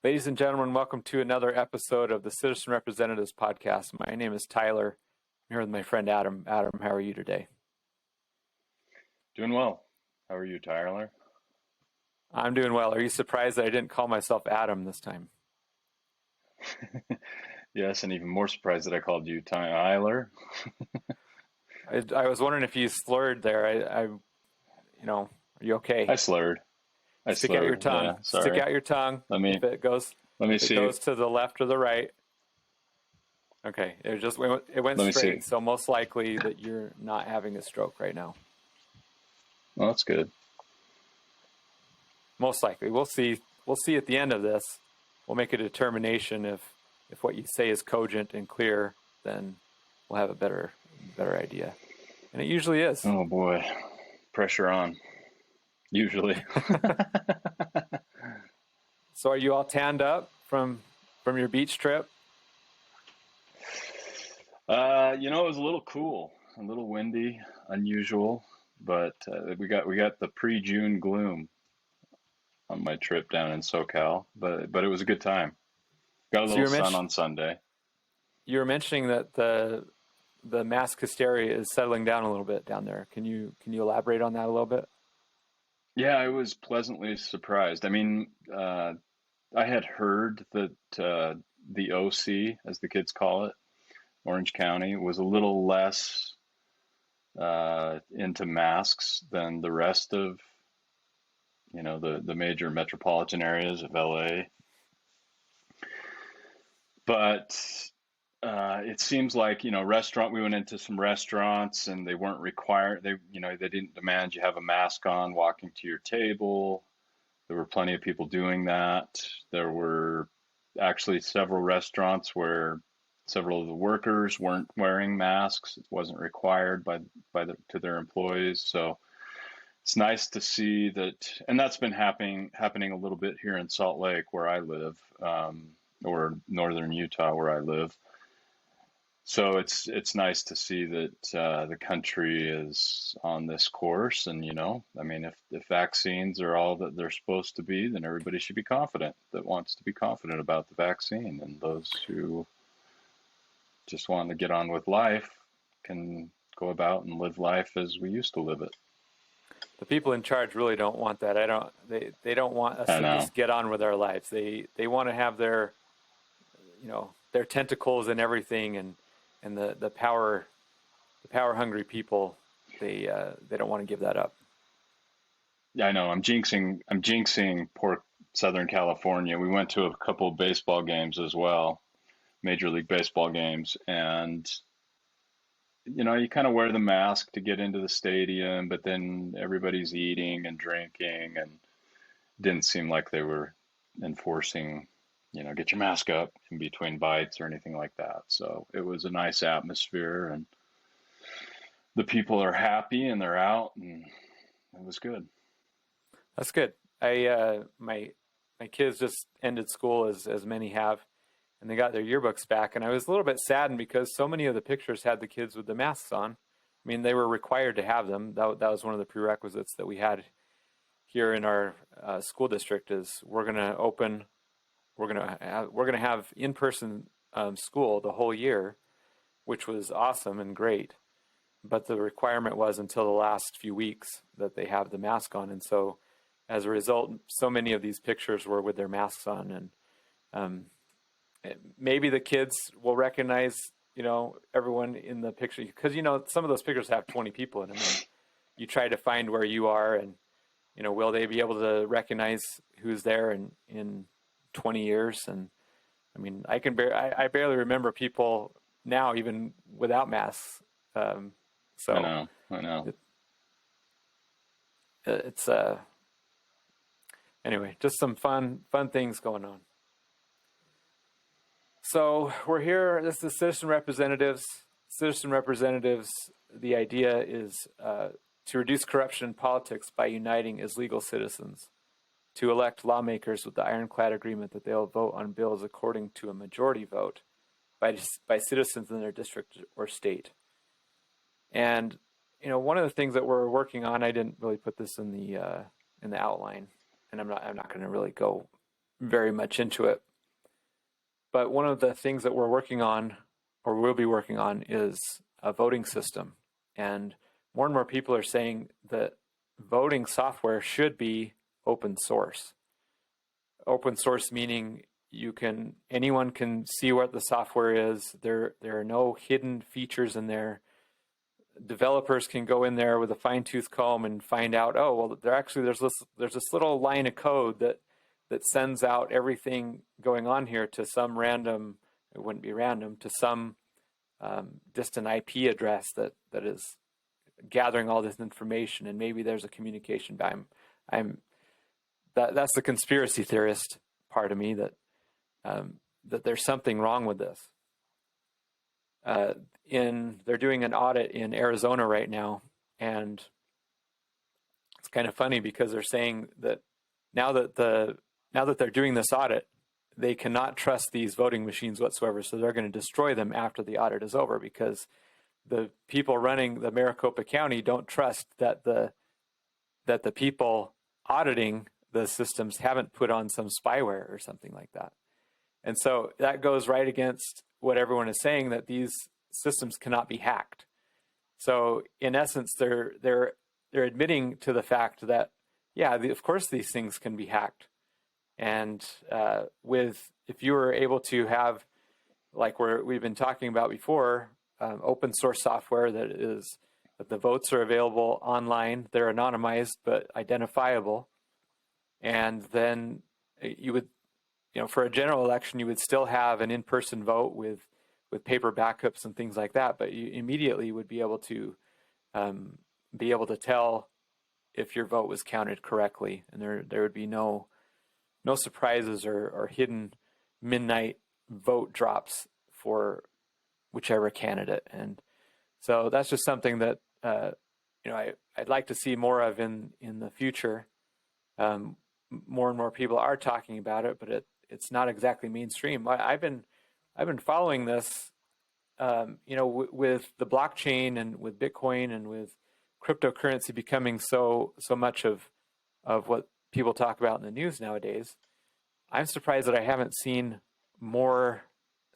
Ladies and gentlemen, welcome to another episode of the Citizen Representatives Podcast. My name is Tyler. I'm here with my friend Adam. Adam, how are you today? Doing well. How are you, Tyler? I'm doing well. Are you surprised that I didn't call myself Adam this time? Yes, and even more surprised that I called you Tyler. I was wondering if you slurred there. Are you okay? I slurred. Stick out your tongue. Yeah, sorry. Stick out your tongue. Let me see. It goes to the left or the right. Okay, it went straight. So most likely that you're not having a stroke right now. Well, that's good. Most likely. We'll see. We'll see at the end of this. We'll make a determination if what you say is cogent and clear, then we'll have a better idea. And it usually is. Oh boy, pressure on. Usually. So are you all tanned up from your beach trip? It was a little cool, a little windy, unusual, but we got the pre-June gloom on my trip down in SoCal, but it was a good time. Got a little sun on Sunday. You were mentioning that the mask hysteria is settling down a little bit down there. Can you elaborate on that a little bit? Yeah, I was pleasantly surprised. I mean, I had heard that the OC, as the kids call it, Orange County, was a little less into masks than the rest of, the major metropolitan areas of LA. But it seems like, we went into some restaurants and they weren't required. They didn't demand you have a mask on walking to your table. There were plenty of people doing that. There were actually several restaurants where several of the workers weren't wearing masks. It wasn't required to their employees. So it's nice to see that, and that's been happening a little bit here in Salt Lake where I live, or northern Utah where I live. So it's nice to see that the country is on this course, and if vaccines are all that they're supposed to be, then everybody should be confident that wants to be confident about the vaccine, and those who just want to get on with life can go about and live life as we used to live it. The people in charge really don't want that. They don't want us to just get on with our lives. They want to have their tentacles and everything, and the power hungry people, they don't want to give that up. Yeah, I know. I'm jinxing poor Southern California. We went to a couple of baseball games as well, Major League Baseball games, and you kind of wear the mask to get into the stadium, but then everybody's eating and drinking, and it didn't seem like they were enforcing get your mask up in between bites or anything like that. So it was a nice atmosphere, and the people are happy and they're out, and it was good. That's good. My kids just ended school, as many have, and they got their yearbooks back. And I was a little bit saddened because so many of the pictures had the kids with the masks on. I mean, they were required to have them. That was one of the prerequisites that we had here in our school district. Is we're going to have in-person school the whole year, which was awesome and great. But the requirement was until the last few weeks that they have the mask on. And so as a result, so many of these pictures were with their masks on. And maybe the kids will recognize, everyone in the picture. Because, some of those pictures have 20 people in them. And you try to find where you are and, will they be able to recognize who's there in 20 years? And I mean, I barely remember people now, even without masks. So I know. It's anyway, just some fun things going on. So we're here. This is Citizen Representatives. Citizen Representatives. The idea is to reduce corruption in politics by uniting as legal citizens, to elect lawmakers with the iron-clad agreement that they'll vote on bills according to a majority vote by citizens in their district or state. And one of the things that we're working on, I didn't really put this in the outline, and I'm not going to really go very much into it. But one of the things that we're working on, or will be working on, is a voting system. And more people are saying that voting software should be open source. Open source meaning anyone can see what the software is. There are no hidden features in there. Developers can go in there with a fine-tooth comb and find out, oh, well, there's this little line of code that sends out everything going on here to some random, it wouldn't be random, to some distant IP address that is gathering all this information, and maybe there's a communication. But that's the conspiracy theorist part of me, that there's something wrong with this. They're doing an audit in Arizona right now, and it's kind of funny because they're saying that now that they're doing this audit, they cannot trust these voting machines whatsoever. So they're going to destroy them after the audit is over, because the people running the Maricopa County don't trust that the people auditing the systems haven't put on some spyware or something like that. And so that goes right against what everyone is saying, that these systems cannot be hacked. So in essence, they're admitting to the fact that, yeah, of course these things can be hacked. And if you were able to have, like we've been talking about before, open source software that the votes are available online, they're anonymized but identifiable, and then you would, for a general election, you would still have an in-person vote with paper backups and things like that, but you immediately would be able to tell if your vote was counted correctly, and there would be no surprises or hidden midnight vote drops for whichever candidate. And so that's just something that I'd like to see more of in the future. More and more people are talking about it, but it's not exactly mainstream. I've been following this, with the blockchain and with Bitcoin and with cryptocurrency becoming so much of what people talk about in the news nowadays. I'm surprised that I haven't seen more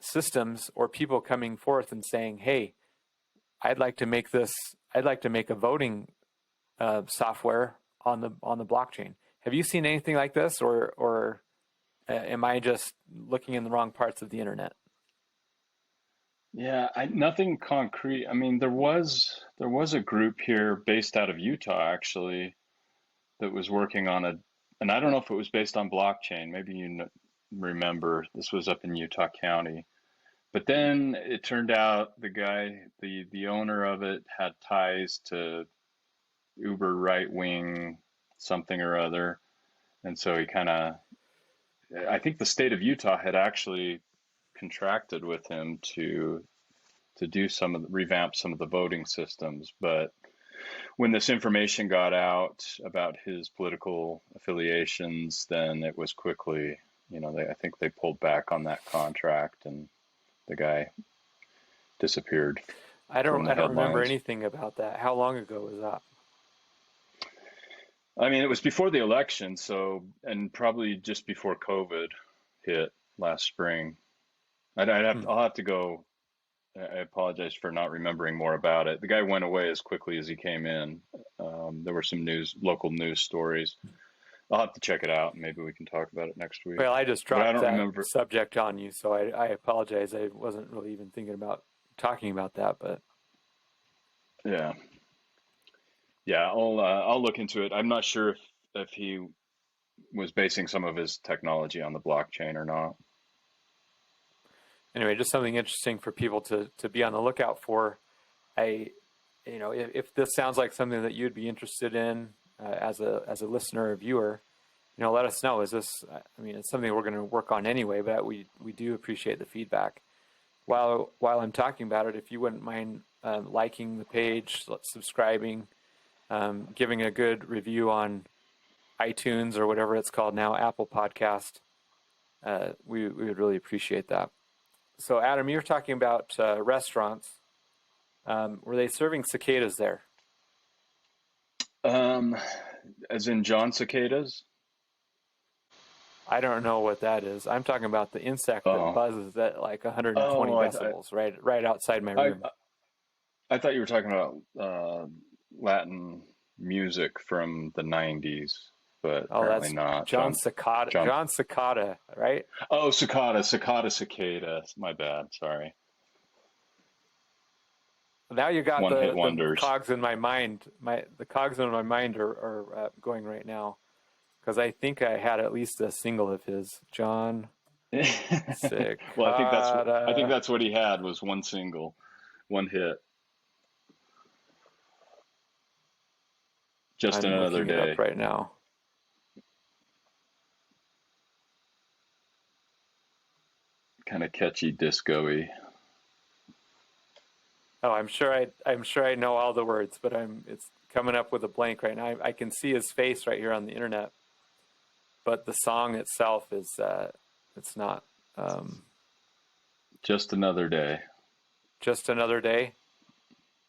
systems or people coming forth and saying, "Hey, I'd like to make a voting software on the blockchain." Have you seen anything like this, or am I just looking in the wrong parts of the internet? Yeah, nothing concrete. I mean, there was a group here based out of Utah, actually, that was working on and I don't know if it was based on blockchain. Maybe remember, this was up in Utah County. But then it turned out the owner of it had ties to uber right-wing something or other. And so I think the state of Utah had actually contracted with him to revamp some of the voting systems. But when this information got out about his political affiliations, then it was quickly, I think they pulled back on that contract, and the guy disappeared. I don't remember anything about that. How long ago was that? I mean, it was before the election, and probably just before COVID hit last spring. I'll have to go. I apologize for not remembering more about it. The guy went away as quickly as he came in. There were some local news stories. I'll have to check it out, and maybe we can talk about it next week. Well, I just dropped that subject on you, so I apologize. I wasn't really even thinking about talking about that, but yeah, I'll look into it. I'm not sure if he was basing some of his technology on the blockchain or not. Anyway, just something interesting for people to be on the lookout for. If this sounds like something that you'd be interested in as a listener or viewer, let us know. It's something we're going to work on anyway, but we do appreciate the feedback. While I'm talking about it, if you wouldn't mind liking the page, subscribing, giving a good review on iTunes or whatever it's called now, Apple Podcast, we would really appreciate that. So, Adam, you're talking about restaurants. Were they serving cicadas there? As in John cicadas? I don't know what that is. I'm talking about the insect that Oh, buzzes at like 120 oh, decibels right outside my I, room. I thought you were talking about Latin music from the 90s, but Oh, apparently that's not. John Cicada. John, John Cicada, right? oh, cicada. My bad. Sorry. Now you got One hit the wonders. cogs in my mind. The cogs in my mind are going right now because I think I had at least a single of his. John Well, I think Cicada. that's what he had was one single, one hit. Just I'm another looking it up day. right now. Kind of catchy, disco-y. Oh, I'm sure I know all the words, but it's coming up with a blank right now. I can see his face right here on the internet, but the song itself is it's not. Um, Just another day. just another day.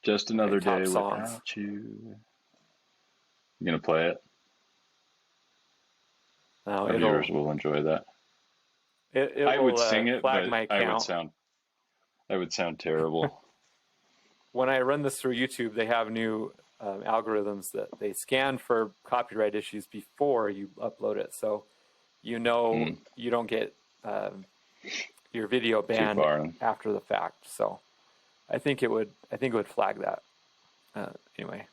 Just Okay, another top day songs. without you. You gonna play it? No, Our viewers will enjoy that. it I would will sing it, flag but my account. I would sound terrible. When I run this through YouTube, they have new algorithms that they scan for copyright issues before you upload it, so you know Hmm, you don't get your video too banned far. after the fact. So I think it would flag that. Anyway,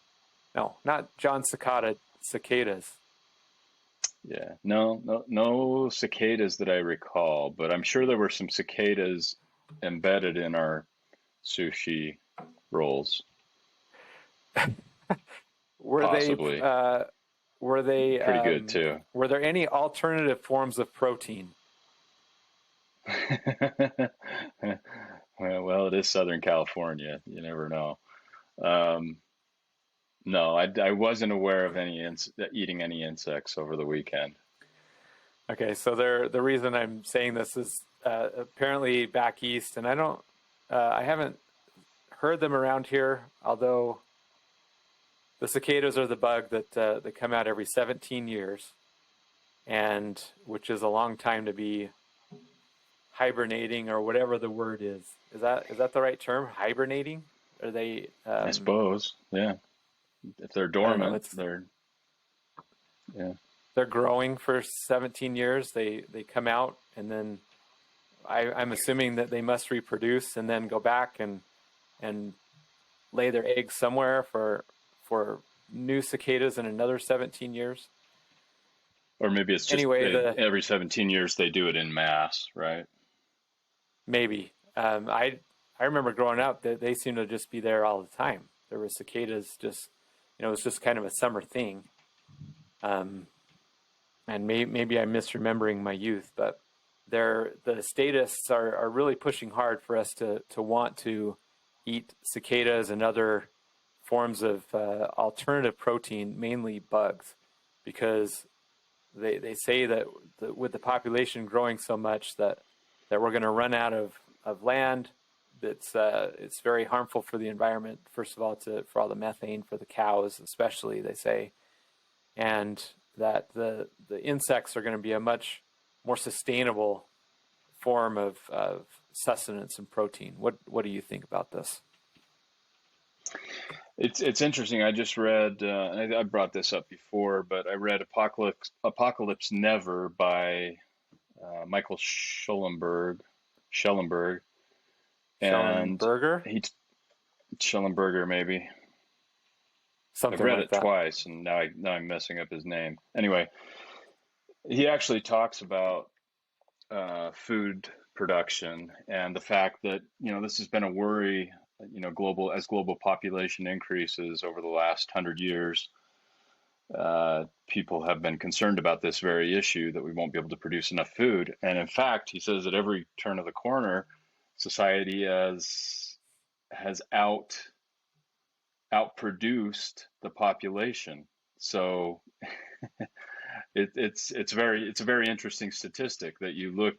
no, not John Cicada, cicadas. Yeah, no cicadas that I recall, but I'm sure there were some cicadas embedded in our sushi rolls, Were they possibly. were they Pretty good too. were there any alternative forms of protein? Well, it is Southern California. You never know. Um, no, I wasn't aware of eating any insects over the weekend. Okay, so the reason I'm saying this is apparently back east, and I haven't heard them around here. Although the cicadas are the bug that come out every 17 years, and which is a long time to be hibernating or whatever the word is. Is that the right term? Hibernating? Are they? I suppose, yeah. If they're I don't know. dormant, It's yeah. they're growing for 17 years. They come out and then I'm assuming that they must reproduce and then go back and lay their eggs somewhere for new cicadas in another 17 years. Or maybe it's just Anyway, the every 17 years they do it in mass, right? maybe I remember growing up that they seemed to just be there all the time. There were cicadas just it was just kind of a summer thing. Um, and maybe I'm misremembering my youth, but the statists are really pushing hard for us to want to eat cicadas and other forms of alternative protein, mainly bugs, because they say that with the population growing so much that we're going to run out of land. It's very harmful for the environment. First of all, for all the methane for the cows, especially they say, and that the insects are going to be a much more sustainable form of sustenance and protein. What do you think about this? It's interesting. I just read, I brought this up before, but I read Apocalypse Never by Michael Schellenberg, and Schellenberger, he Schellenberger maybe. I've something read like it that. twice, and now I'm messing up his name. Anyway, he actually talks about food production and the fact that this has been a worry. Global population increases over the last 100 years, people have been concerned about this very issue that we won't be able to produce enough food. And in fact, he says at every turn of the corner, society has outproduced the population. So it's a very interesting statistic that you look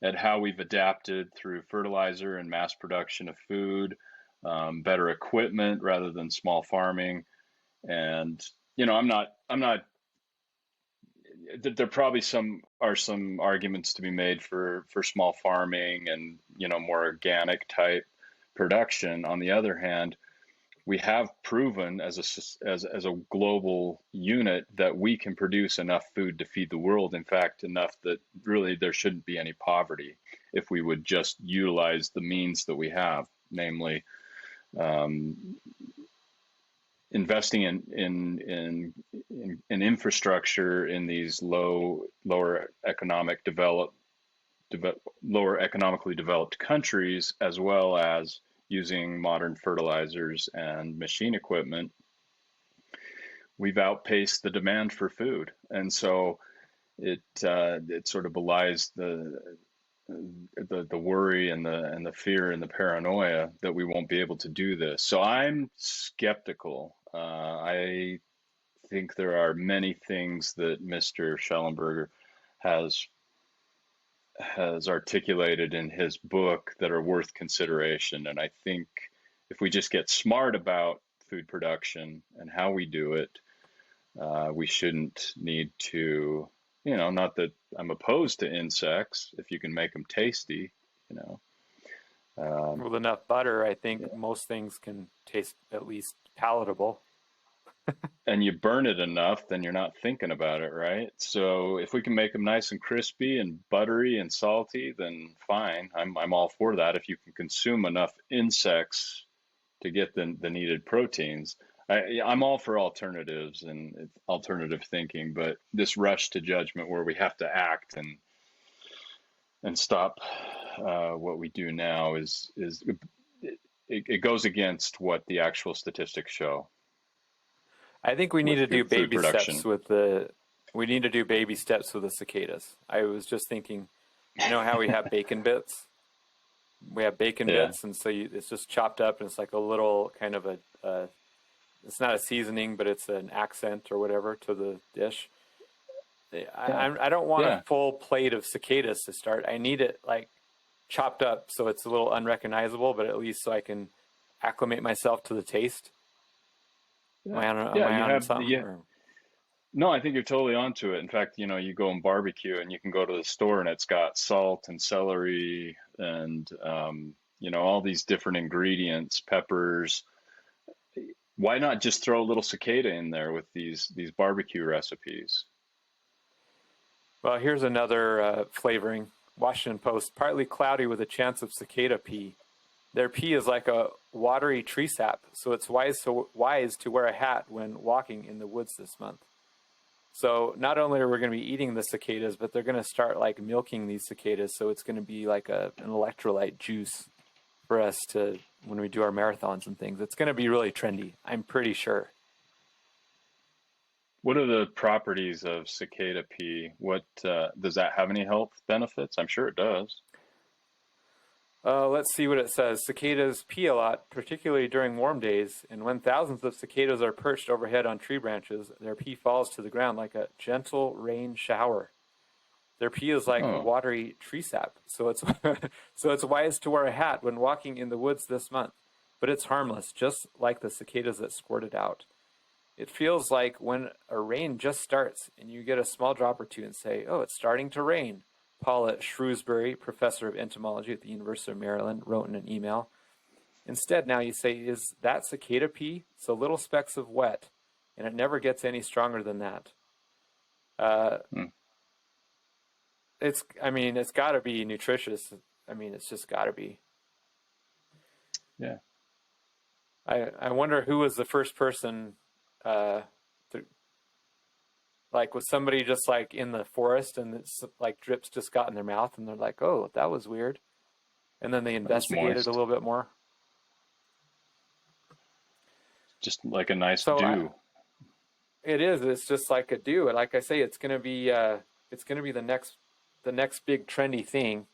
at how we've adapted through fertilizer and mass production of food, better equipment rather than small farming. And I'm not there probably some arguments to be made for small farming and more organic type production. On the other hand, we have proven as a global unit that we can produce enough food to feed the world. In fact, enough that really there shouldn't be any poverty if we would just utilize the means that we have, namely um, investing in infrastructure in these lower economically developed countries, as well as using modern fertilizers and machine equipment. We've outpaced the demand for food, and so it sort of belies the worry and the fear and the paranoia that we won't be able to do this. So I'm skeptical. I think there are many things that Mr. Schellenberger has articulated in his book that are worth consideration. And I think if we just get smart about food production and how we do it, we shouldn't need to, not that I'm opposed to insects if you can make them tasty, With enough butter, I think most things can taste at least palatable. And you burn it enough, then you're not thinking about it, right? So if we can make them nice and crispy and buttery and salty, then fine. I'm all for that. If you can consume enough insects to get the needed proteins, I'm all for alternatives and alternative thinking. But this rush to judgment where we have to act and stop what we do now it goes against what the actual statistics show. I think we need to do baby steps production. we need to do baby steps with the cicadas. I was just thinking, how we have bacon bits? We have bacon bits, and so it's just chopped up, and it's like a little kind of it's not a seasoning, but it's an accent or whatever to the dish. I don't want a full plate of cicadas to start. I need it like chopped up so it's a little unrecognizable, but at least so I can acclimate myself to the taste. Am I on something? Yeah. No, I think you're totally onto it. In fact, you go and barbecue and you can go to the store and it's got salt and celery and, all these different ingredients, peppers. Why not just throw a little cicada in there with these barbecue recipes? Well, here's another flavoring. Washington Post, partly cloudy with a chance of cicada pee. Their pee is like a watery tree sap, so it's wise to wear a hat when walking in the woods this month. So not only are we going to be eating the cicadas, but they're going to start like milking these cicadas, so it's going to be like an electrolyte juice for us to when we do our marathons and things. It's going to be really trendy, I'm pretty sure. What are the properties of cicada pee? What does that have any health benefits? I'm sure it does. Let's see what it says. Cicadas pee a lot, particularly during warm days, and when thousands of cicadas are perched overhead on tree branches, their pee falls to the ground like a gentle rain shower. Their pee is like watery tree sap, so it's so it's wise to wear a hat when walking in the woods this month. But it's harmless, just like the cicadas that squirted out. It feels like when a rain just starts and you get a small drop or two and say, "Oh, it's starting to rain." Paula Shrewsbury, professor of entomology at the University of Maryland, wrote in an email. Instead, now you say, "Is that cicada pee?" So little specks of wet, and it never gets any stronger than that. It's got to be nutritious. It's just got to be. Yeah. I wonder who was the first person was somebody just like in the forest and it's like drips just got in their mouth and they're like, "Oh, that was weird." And then they investigated a little bit more. Just like a nice dew. It is. It's just like a dew. And like I say, it's going to be the next big trendy thing.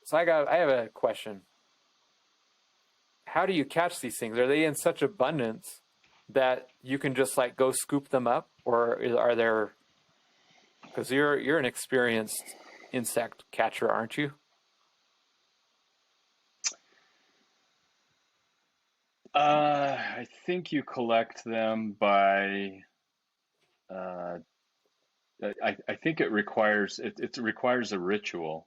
So I have a question. How do you catch these things? Are they in such abundance that you can just like go scoop them up, or are there? Because you're an experienced insect catcher, aren't you? I think you collect them by uh, I think it requires it requires a ritual,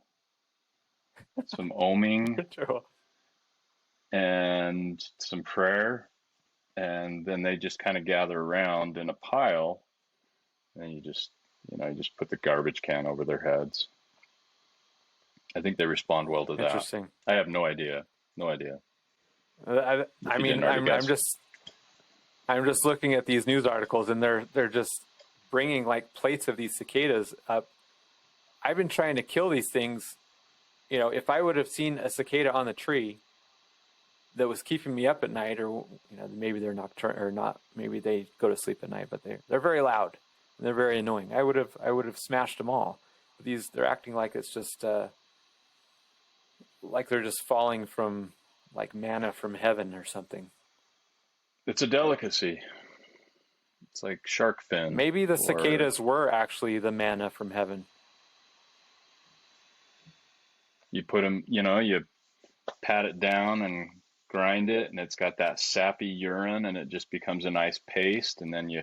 some oming True. and some prayer, and then they just kind of gather around in a pile, and you just put the garbage can over their heads. I think they respond well to that. Interesting. I have no idea. No idea. I, If I you didn't mean, already I'm guess. just looking at these news articles, and they're just bringing like plates of these cicadas up. I've been trying to kill these things. You know, if I would have seen a cicada on the tree that was keeping me up at night, or you know, maybe they're nocturnal or not, maybe they go to sleep at night, but they're very loud and they're very annoying. I would have smashed them all. But they're acting like it's just like they're just falling from like manna from heaven or something. It's a delicacy. It's like shark fin, Maybe the or cicadas were actually the manna from heaven. you put them, you pat it down and grind it, and it's got that sappy urine, and it just becomes a nice paste, and then you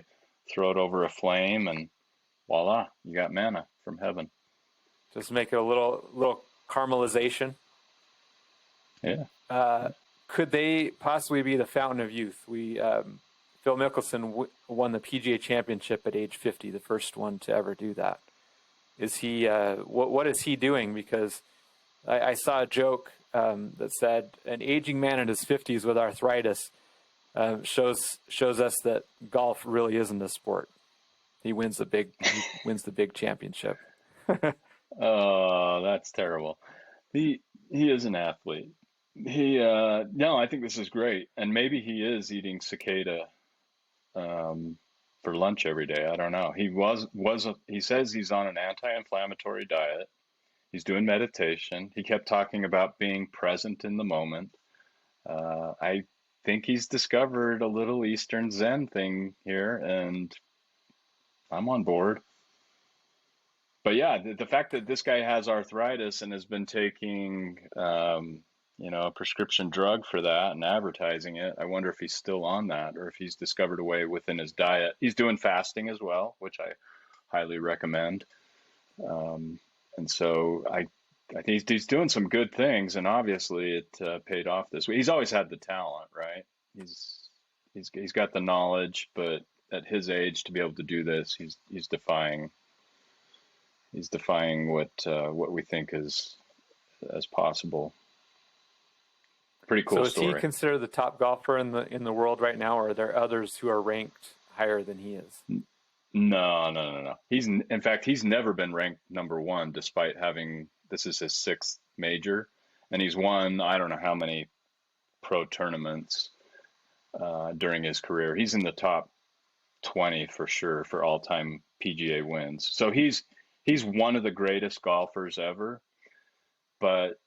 throw it over a flame, and voila, you got manna from heaven. Just make it a little caramelization. Yeah. Could they possibly be the fountain of youth? Phil Mickelson won the PGA Championship at age 50, the first one to ever do that. Is he? What is he doing? Because I saw a joke that said an aging man in his 50s with arthritis shows us that golf really isn't a sport. He wins the big championship. Oh, that's terrible. He is an athlete. No, I think this is great, and maybe he is eating cicada for lunch every day. I don't know. He says he's on an anti-inflammatory diet. He's doing meditation. He kept talking about being present in the moment. I think he's discovered a little Eastern Zen thing here, and I'm on board. But yeah, the fact that this guy has arthritis and has been taking, a prescription drug for that and advertising it, I wonder if he's still on that or if he's discovered a way within his diet. He's doing fasting as well, which I highly recommend. And so I think he's doing some good things, and obviously it paid off this week. He's always had the talent, right? He's got the knowledge, but at his age to be able to do this, he's defying what we think is as possible. Pretty cool So is he story. considered the top golfer in the world right now, or are there others who are ranked higher than he is? No. In fact, he's never been ranked number one, despite this is his sixth major, and he's won I don't know how many pro tournaments during his career. He's in the top 20 for sure for all-time PGA wins. So he's one of the greatest golfers ever. But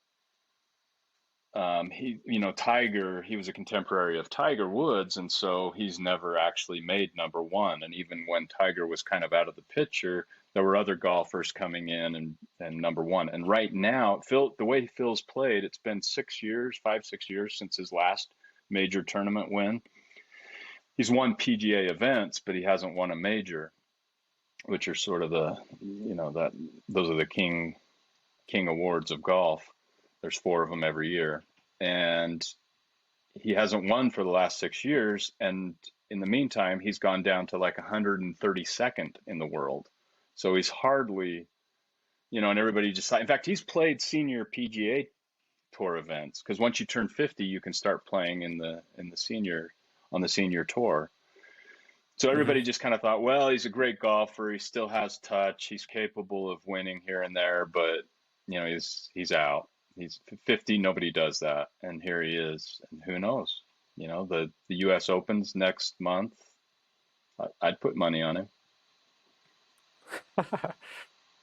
Tiger, he was a contemporary of Tiger Woods, and so he's never actually made number one. And even when Tiger was kind of out of the picture, there were other golfers coming in and number one. And right now, the way Phil's played, it's been 6 years, 5, 6 years since his last major tournament win. He's won PGA events, but he hasn't won a major, which are sort of those are the king awards of golf. There's 4 of them every year, and he hasn't won for the last 6 years. And in the meantime, he's gone down to like 132nd in the world. So he's hardly, and everybody just, in fact, he's played senior PGA tour events, because once you turn 50, you can start playing on the senior tour. So everybody just kind of thought, well, he's a great golfer. He still has touch. He's capable of winning here and there, but he's out. He's 50. Nobody does that, and here he is. And who knows? The U.S. Opens next month. I'd put money on him.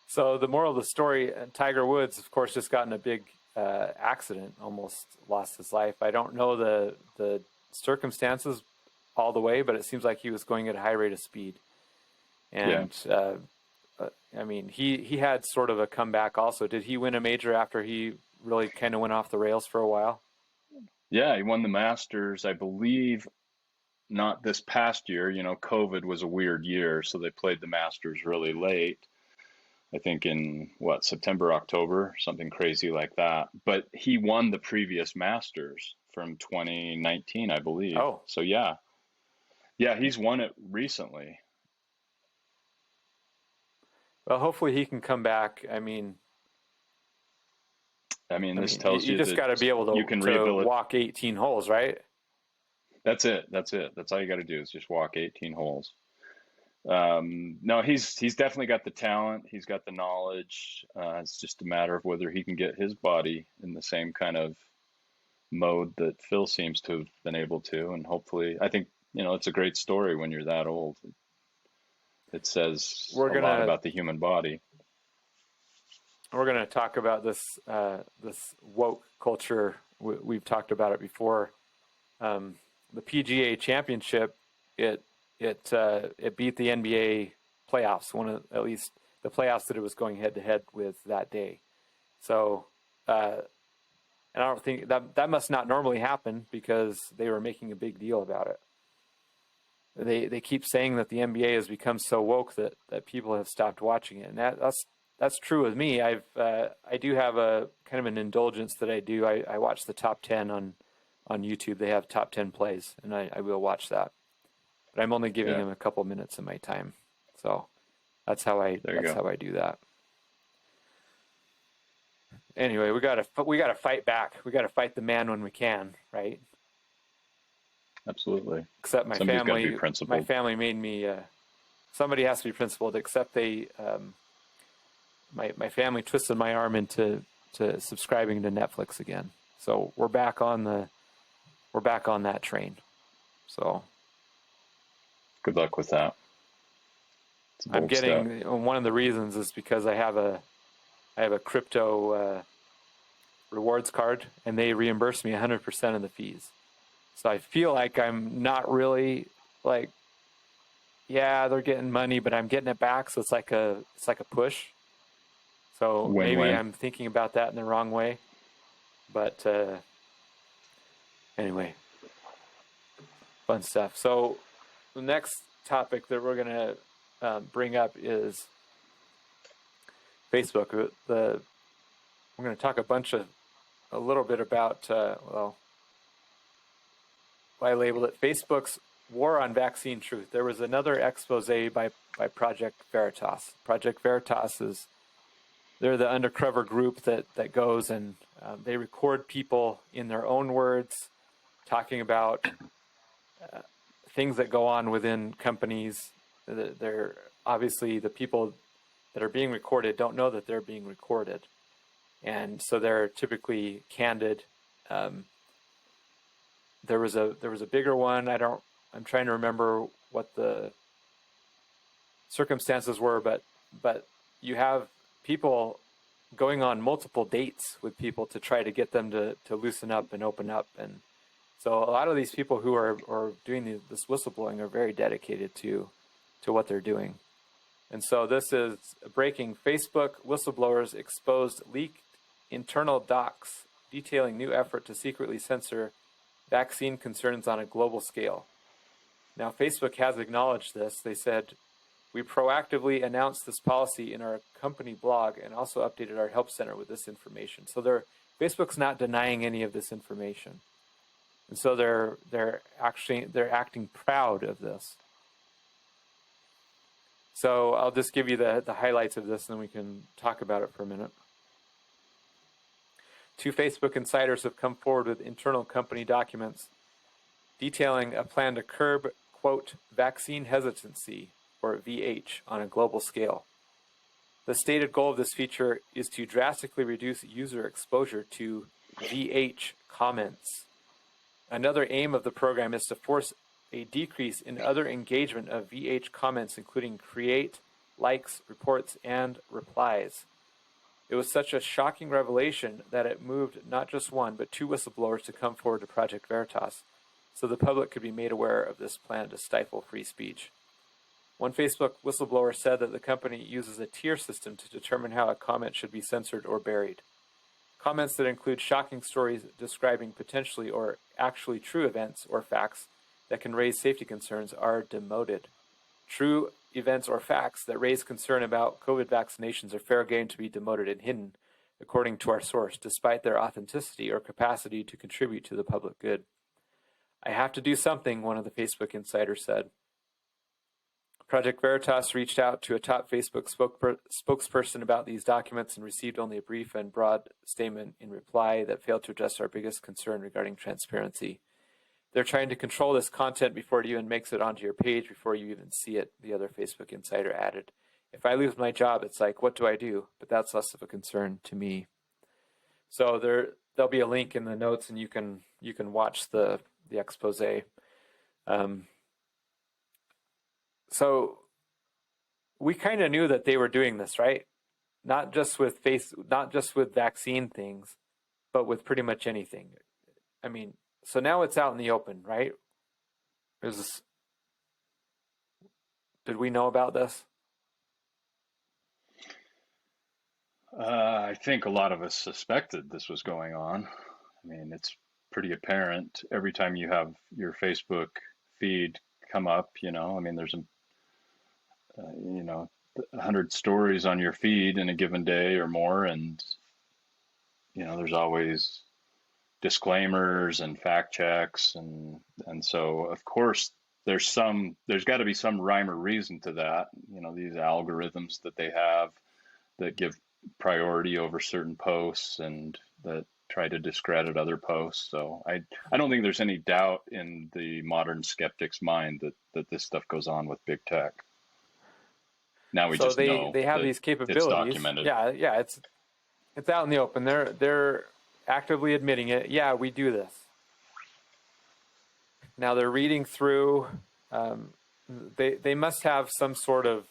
So the moral of the story: Tiger Woods, of course, just got in a big accident, almost lost his life. I don't know the circumstances all the way, but it seems like he was going at a high rate of speed. And I mean, he had sort of a comeback also. Did he win a major after he really kind of went off the rails for a while? Yeah, he won the Masters, I believe, not this past year. You know, COVID was a weird year, so they played the Masters really late. I think in what, September, October, something crazy like that. But he won the previous Masters from 2019, I believe. Oh, So yeah, yeah, he's won it recently. well, hopefully he can come back. This You, tells you you just that got to be able you can to rehabilitate. walk 18 holes, right? That's it. That's it. That's all you got to do is just walk 18 holes. No, he's definitely got the talent. He's got the knowledge. It's just a matter of whether he can get his body in the same kind of mode that Phil seems to have been able to. And hopefully, I think, it's a great story when you're that old. It says We're a lot gonna about the human body. we're gonna talk about this woke culture. We've talked about it before. The PGA Championship, it beat the NBA playoffs, at least the playoffs that it was going head to head with that day. So, and I don't think that must not normally happen because they were making a big deal about it. They keep saying that the NBA has become so woke that people have stopped watching it, and that's true with me. I do have a kind of an indulgence that I do. I watch the top 10 on YouTube. They have top 10 plays, and I will watch that. But I'm only giving Yeah, them a couple minutes of my time, so that's how I there you go. do that. Anyway, we gotta fight back. We gotta fight the man when we can, right? Absolutely. Except Somebody's got to be my principled. family made me. Somebody has to be principled. Except my family twisted my arm into subscribing to Netflix again. So we're back on that train. So Good luck with that. It's a I'm bold step. getting one of the reasons is because I have a crypto rewards card, and they reimburse me 100% of the fees. So I feel like I'm not really like, yeah, they're getting money, but I'm getting it back. So it's like a push. So maybe Win-win. I'm thinking about that in the wrong way. But anyway, fun stuff. So the next topic that we're going to bring up is Facebook. We're going to talk a little bit about, I labeled it Facebook's War on Vaccine Truth. There was another expose by Project Veritas. Project Veritas they're the undercover group that goes and they record people in their own words talking about things that go on within companies. They're obviously the people that are being recorded don't know that they're being recorded, and so they're typically candid. There was a bigger one. I'm trying to remember what the circumstances were, but you have people going on multiple dates with people to try to get them to loosen up and open up. And so a lot of these people who are doing this whistleblowing are very dedicated to what they're doing. And so this is breaking. Facebook whistleblowers exposed leaked internal docs detailing new effort to secretly censor vaccine concerns on a global scale. Now, Facebook has acknowledged this. They said, we proactively announced this policy in our company blog and also updated our help center with this information. So Facebook's not denying any of this information. And so they're acting proud of this. So I'll just give you the highlights of this and then we can talk about it for a minute. 2 Facebook insiders have come forward with internal company documents detailing a plan to curb, quote, vaccine hesitancy, or VH, on a global scale. The stated goal of this feature is to drastically reduce user exposure to VH comments. Another aim of the program is to force a decrease in other engagement of VH comments, including create, likes, reports, and replies. It was such a shocking revelation that it moved not just one, but 2 whistleblowers to come forward to Project Veritas, so the public could be made aware of this plan to stifle free speech. One Facebook whistleblower said that the company uses a tier system to determine how a comment should be censored or buried. Comments that include shocking stories describing potentially or actually true events or facts that can raise safety concerns are demoted. True events or facts that raise concern about COVID vaccinations are fair game to be demoted and hidden, according to our source, despite their authenticity or capacity to contribute to the public good. I have to do something, one of the Facebook insiders said. Project Veritas reached out to a top Facebook spokesperson about these documents and received only a brief and broad statement in reply that failed to address our biggest concern regarding transparency. They're trying to control this content before it even makes it onto your page, before you even see it, the other Facebook insider added. If I lose my job, it's like, what do I do? But that's less of a concern to me. So there'll be a link in the notes, and you can watch the expose. So we kind of knew that they were doing this, right? Not just with vaccine things, but with pretty much anything. I mean, so now it's out in the open, right? Did we know about this? I think a lot of us suspected this was going on. I mean, it's pretty apparent every time you have your Facebook feed come up, I mean, there's 100 stories on your feed in a given day or more, and there's always disclaimers and fact checks, and so of course there's got to be some rhyme or reason to that. These algorithms that they have that give priority over certain posts and that try to discredit other posts. So I don't think there's any doubt in the modern skeptic's mind that this stuff goes on with big tech. Now we just know they have these capabilities. It's documented. Yeah, it's out in the open. They're actively admitting it. Yeah, we do this. Now they're reading through. They must have some sort of,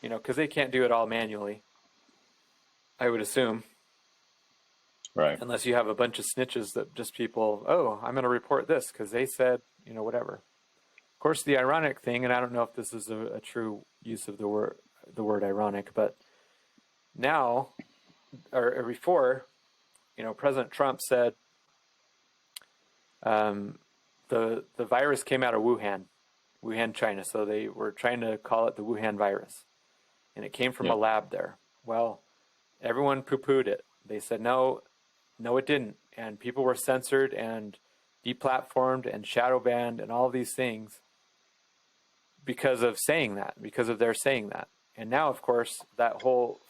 because they can't do it all manually, I would assume. Right. Unless you have a bunch of snitches that just people, oh, I'm going to report this because they said, whatever. Of course, the ironic thing, and I don't know if this is a true use of the word ironic, but now, or before, President Trump said the virus came out of Wuhan, China. So they were trying to call it the Wuhan virus, and it came from a lab there. Well, everyone poo-pooed it. They said, no, it didn't. And people were censored and deplatformed and shadow banned and all these things because of their saying that. And now, of course, that whole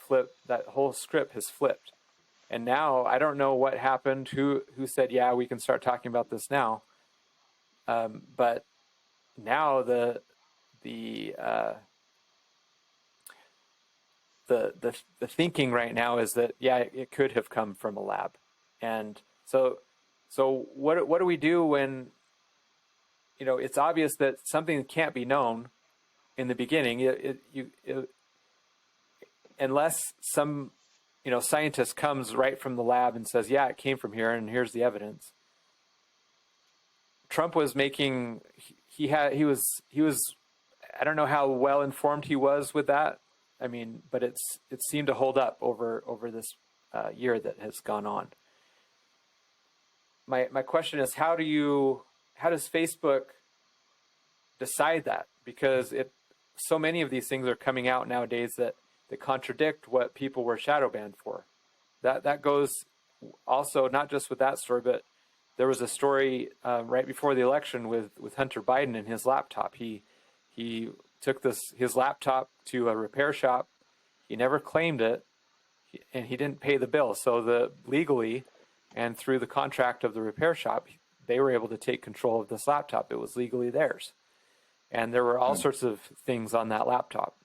script has flipped. And now I don't know what happened, who said, yeah, we can start talking about this now. But now the thinking right now is that, yeah, it could have come from a lab. And so what do we do when, it's obvious that something can't be known in the beginning, unless some, scientist comes right from the lab and says, yeah, it came from here and here's the evidence. Trump was making, he was, I don't know how well informed he was with that. I mean, but it seemed to hold up over this year that has gone on. My question is, how does Facebook decide that? Because so many of these things are coming out nowadays that contradict what people were shadow banned for. That goes also not just with that story, but there was a story right before the election with Hunter Biden and his laptop. He took his laptop to a repair shop. He never claimed it, and he didn't pay the bill. So legally and through the contract of the repair shop, they were able to take control of this laptop. It was legally theirs. And there were all sorts of things on that laptop.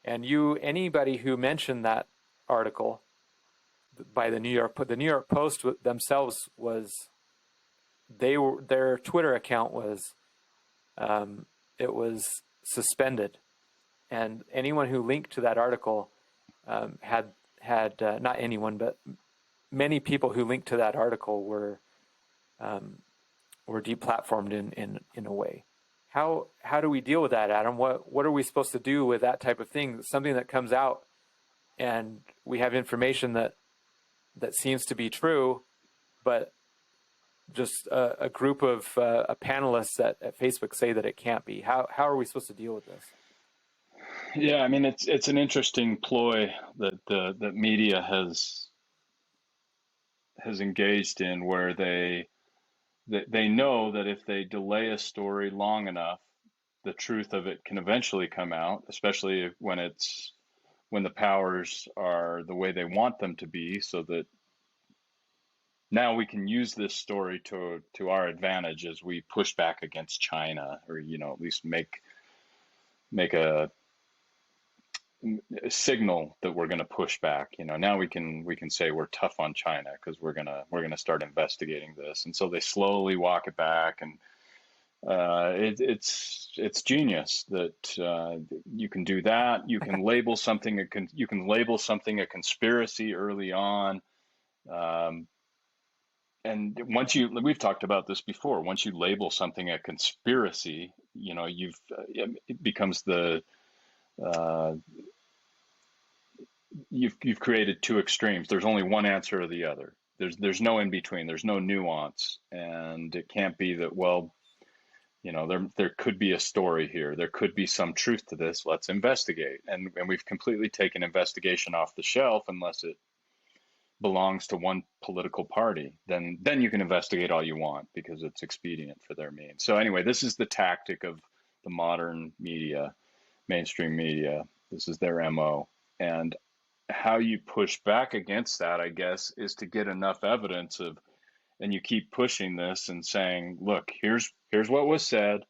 And anybody who mentioned that article by the New York Post themselves their Twitter account was suspended, and anyone who linked to that article had not anyone, but many people who linked to that article were deplatformed in a way. How do we deal with that, Adam? What are we supposed to do with that type of thing? Something that comes out and we have information that seems to be true, but just a group of panelists at Facebook say that it can't be. How are we supposed to deal with this? Yeah, I mean, it's an interesting ploy that that media has engaged in, where they know that if they delay a story long enough, the truth of it can eventually come out, especially when the powers are the way they want them to be, so that now we can use this story to our advantage as we push back against China, or at least make a signal that we're going to push back. Now we can say we're tough on China because we're gonna start investigating this, and so they slowly walk it back. And it's genius that you can do that. You can label something a conspiracy early on. And we've talked about this before. Once you label something a conspiracy, it becomes you've created two extremes. There's only one answer or the other. There's no in between. There's no nuance, and it can't be that, well, there could be a story here. There could be some truth to this. Let's investigate. And we've completely taken investigation off the shelf unless it belongs to one political party. Then you can investigate all you want because it's expedient for their means. So anyway, this is the tactic of the modern media, mainstream media. This is their MO. And how you push back against that, I guess, is to get enough evidence and you keep pushing this and saying, look, here's what was said.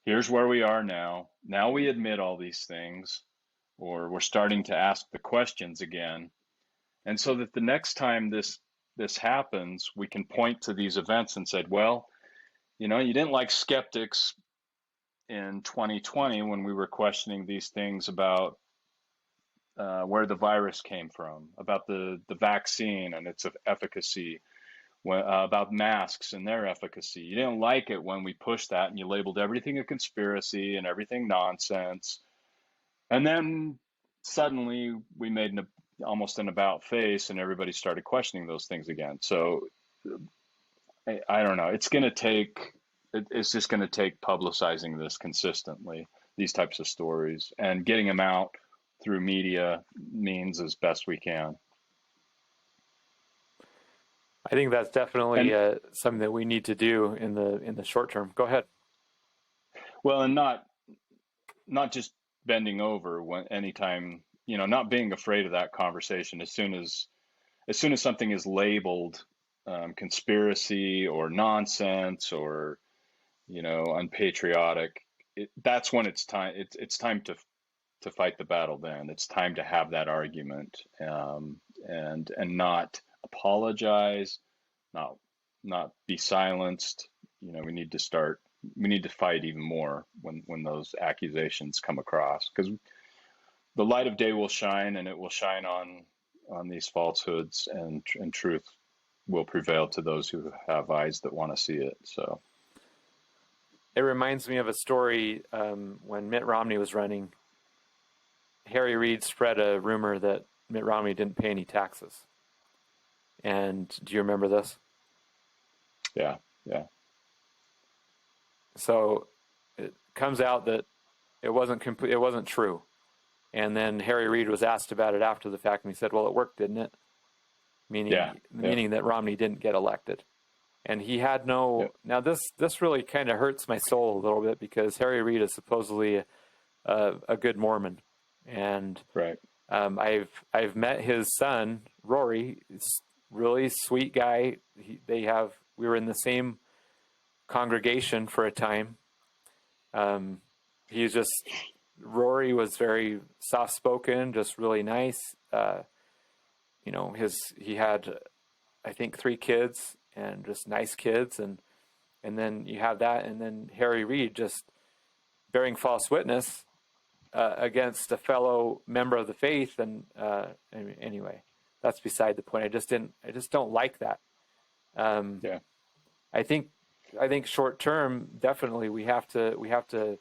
Here's where we are now. Now we admit all these things, or we're starting to ask the questions again. And so that the next time this happens, we can point to these events and say, well, you didn't like skeptics in 2020 when we were questioning these things about where the virus came from, about the vaccine and its efficacy, about masks and their efficacy. You didn't like it when we pushed that and you labeled everything a conspiracy and everything nonsense. And then suddenly we made almost an about face and everybody started questioning those things again. So I don't know. It's just going to take publicizing this consistently, these types of stories, and getting them out through media means as best we can. I think that's definitely something that we need to do in the short term. Go ahead. Well, and not just bending over anytime, not being afraid of that conversation. As soon as something is labeled conspiracy or nonsense or unpatriotic, that's when it's time. It's time to fight the battle. Then it's time to have that argument and not apologize, not be silenced. We need to fight even more when those accusations come across, because the light of day will shine, and it will shine on these falsehoods, and truth will prevail to those who have eyes that want to see it. So it reminds me of a story when Mitt Romney was running. Harry Reid spread a rumor that Mitt Romney didn't pay any taxes. And do you remember this? Yeah. So it comes out that it wasn't true. And then Harry Reid was asked about it after the fact, and he said, well, it worked, didn't it? Meaning that Romney didn't get elected. And he had no... Yeah. Now, this really kind of hurts my soul a little bit, because Harry Reid is supposedly a good Mormon. And right. I've met his son, Rory. He's a really sweet guy. We were in the same congregation for a time. Rory was very soft-spoken, just really nice. He had, I think, 3 kids, and just nice kids. And then you have that, and then Harry Reid just bearing false witness against a fellow member of the faith. And anyway, that's beside the point. I just don't like that. Yeah. I think short term, definitely we have to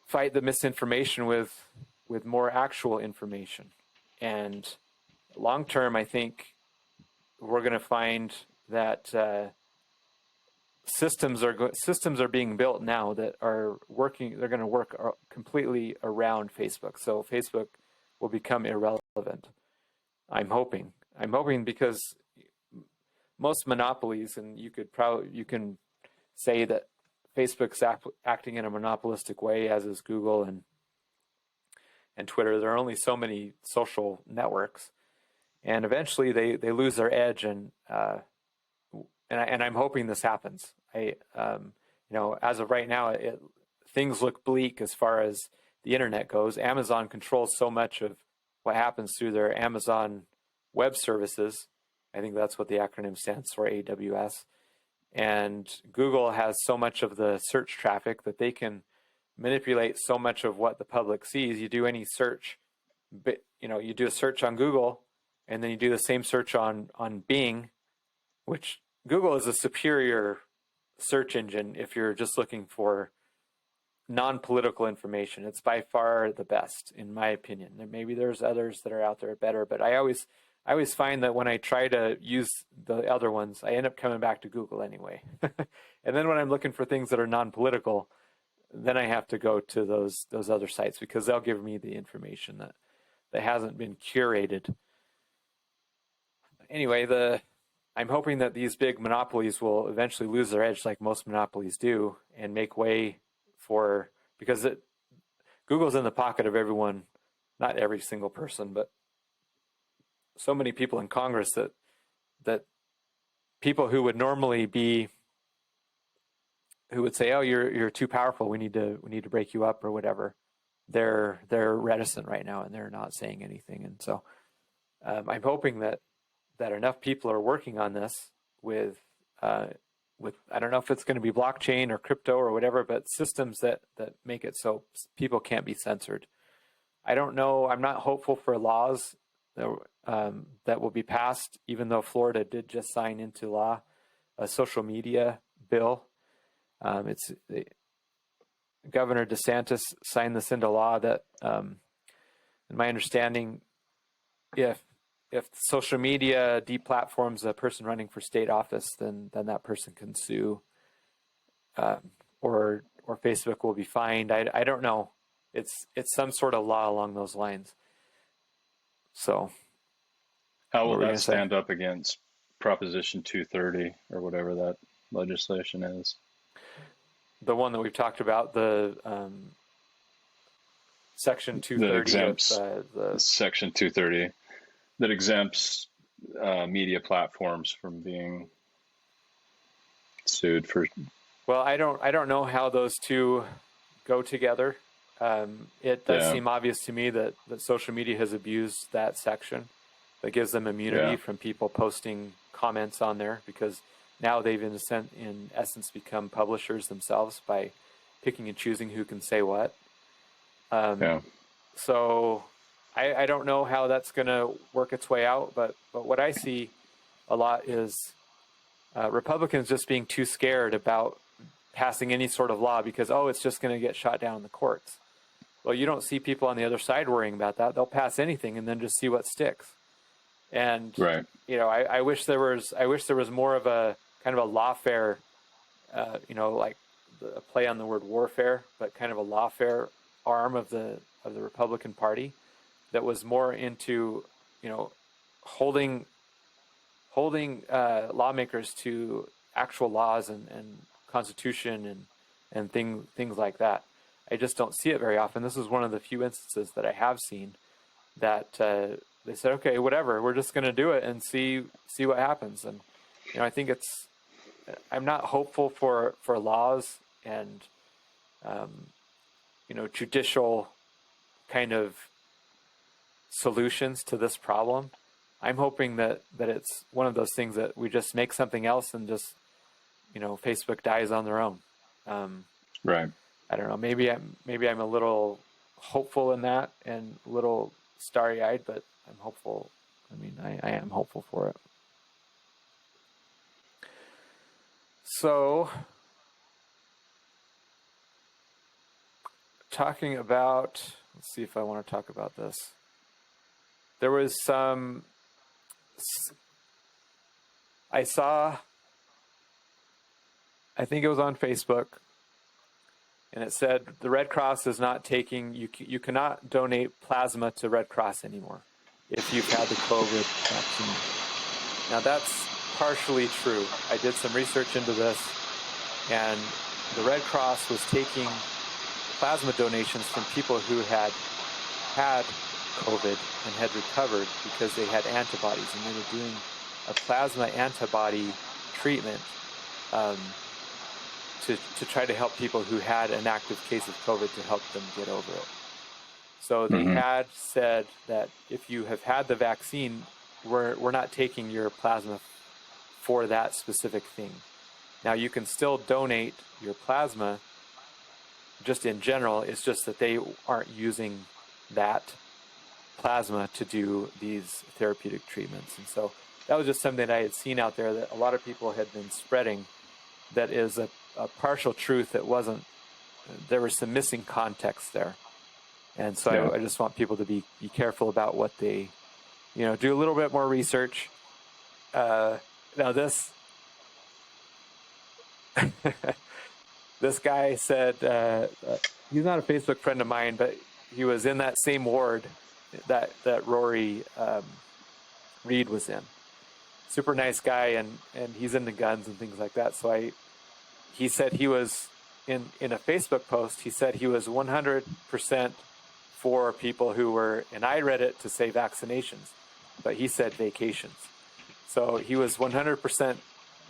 fight the misinformation with more actual information. And long term, I think we're going to find that systems are being built now that are working. They're going to work completely around Facebook. So Facebook will become irrelevant. I'm hoping because most monopolies, and you can say that Facebook's acting in a monopolistic way, as is Google and Twitter. There are only so many social networks, and eventually they lose their edge. And I'm hoping this happens. As of right now, things look bleak as far as the internet goes. Amazon controls so much of what happens through their Amazon Web Services. I think that's what the acronym stands for, AWS. And Google has so much of the search traffic that they can manipulate so much of what the public sees. You do any search, you do a search on Google, and then you do the same search on Bing, which Google is a superior search engine if you're just looking for non-political information. It's by far the best, in my opinion. Maybe there's others that are out there better, but I always find that when I try to use the other ones, I end up coming back to Google anyway. And then when I'm looking for things that are non-political, then I have to go to those other sites because they'll give me the information that hasn't been curated. Anyway, I'm hoping that these big monopolies will eventually lose their edge, like most monopolies do, and make way for, because Google's in the pocket of everyone, not every single person, but so many people in Congress that people who would normally who would say, "Oh, you're too powerful. We need to break you up," or whatever. They're reticent right now, and they're not saying anything. And so I'm hoping that enough people are working on this with I don't know if it's going to be blockchain or crypto or whatever, but systems that make it so people can't be censored. I don't know. I'm not hopeful for laws that will be passed, even though Florida did just sign into law a social media bill. Governor DeSantis signed this into law that, in my understanding, if social media deplatforms a person running for state office, then that person can sue, or Facebook will be fined. I don't know. It's some sort of law along those lines. So, how will that stand up against Proposition 230 or whatever that legislation is? The one that we've talked about, the Section 230. That exempts Section 230 that exempts media platforms from being sued for. Well, I don't know how those two go together. It does seem obvious to me that social media has abused that section that gives them immunity from people posting comments on there, because now they've in essence become publishers themselves by picking and choosing who can say what. So I don't know how that's going to work its way out, but what I see a lot is Republicans just being too scared about passing any sort of law because, it's just going to get shot down in the courts. Well, you don't see people on the other side worrying about that. They'll pass anything and then just see what sticks. And I wish there was more of a kind of a lawfare, like a play on the word warfare, but kind of a lawfare arm of the Republican Party that was more into, holding lawmakers to actual laws and Constitution and things like that. I just don't see it very often. This is one of the few instances that I have seen that they said, okay, whatever, we're just going to do it and see what happens. And I think I'm not hopeful for laws and judicial kind of solutions to this problem. I'm hoping that it's one of those things that we just make something else and just Facebook dies on their own. Right. I don't know. Maybe I'm a little hopeful in that and a little starry-eyed, but I'm hopeful. I mean, I am hopeful for it. So, talking about, let's see if I want to talk about this. There was some, I saw, I think it was on Facebook, and it said the Red Cross is not taking, you cannot donate plasma to Red Cross anymore if you've had the COVID vaccine. Now that's partially true. I did some research into this, and the Red Cross was taking plasma donations from people who had COVID and had recovered because they had antibodies, and they were doing a plasma antibody treatment to try to help people who had an active case of COVID to help them get over it. So they had said that if you have had the vaccine, we're not taking your plasma for that specific thing. Now you can still donate your plasma just in general. It's just that they aren't using that plasma to do these therapeutic treatments. And so that was just something that I had seen out there that a lot of people had been spreading that is a partial truth that wasn't, there was some missing context there. And so I just want people to be careful about what they, do a little bit more research. Now this, this guy said, he's not a Facebook friend of mine, but he was in that same ward that Rory Reed was in. Super nice guy, and he's into guns and things like that. So he said he was, in a Facebook post, he said he was 100% for people who were, and I read it to say vaccinations, but he said vacations. So he was 100%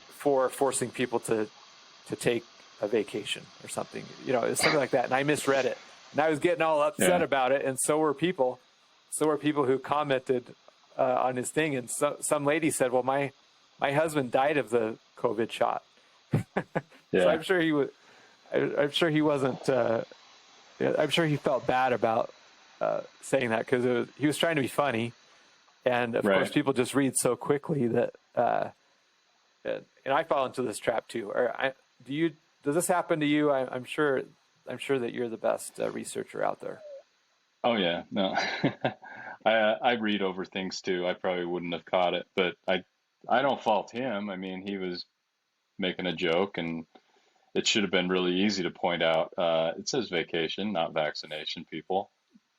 for forcing people to take a vacation or something, it's something like that. And I misread it, and I was getting all upset about it. And so were people who commented on his thing. And some lady said, well, my husband died of the COVID shot. So I'm sure he was, I'm sure he wasn't, I'm sure he felt bad about saying that, because he was trying to be funny. And of course, people just read so quickly that, and I fall into this trap too. Does this happen to you? I'm sure that you're the best researcher out there. Oh yeah, no, I read over things too. I probably wouldn't have caught it, but I don't fault him. I mean, he was making a joke, and it should have been really easy to point out. It says vacation, not vaccination. People,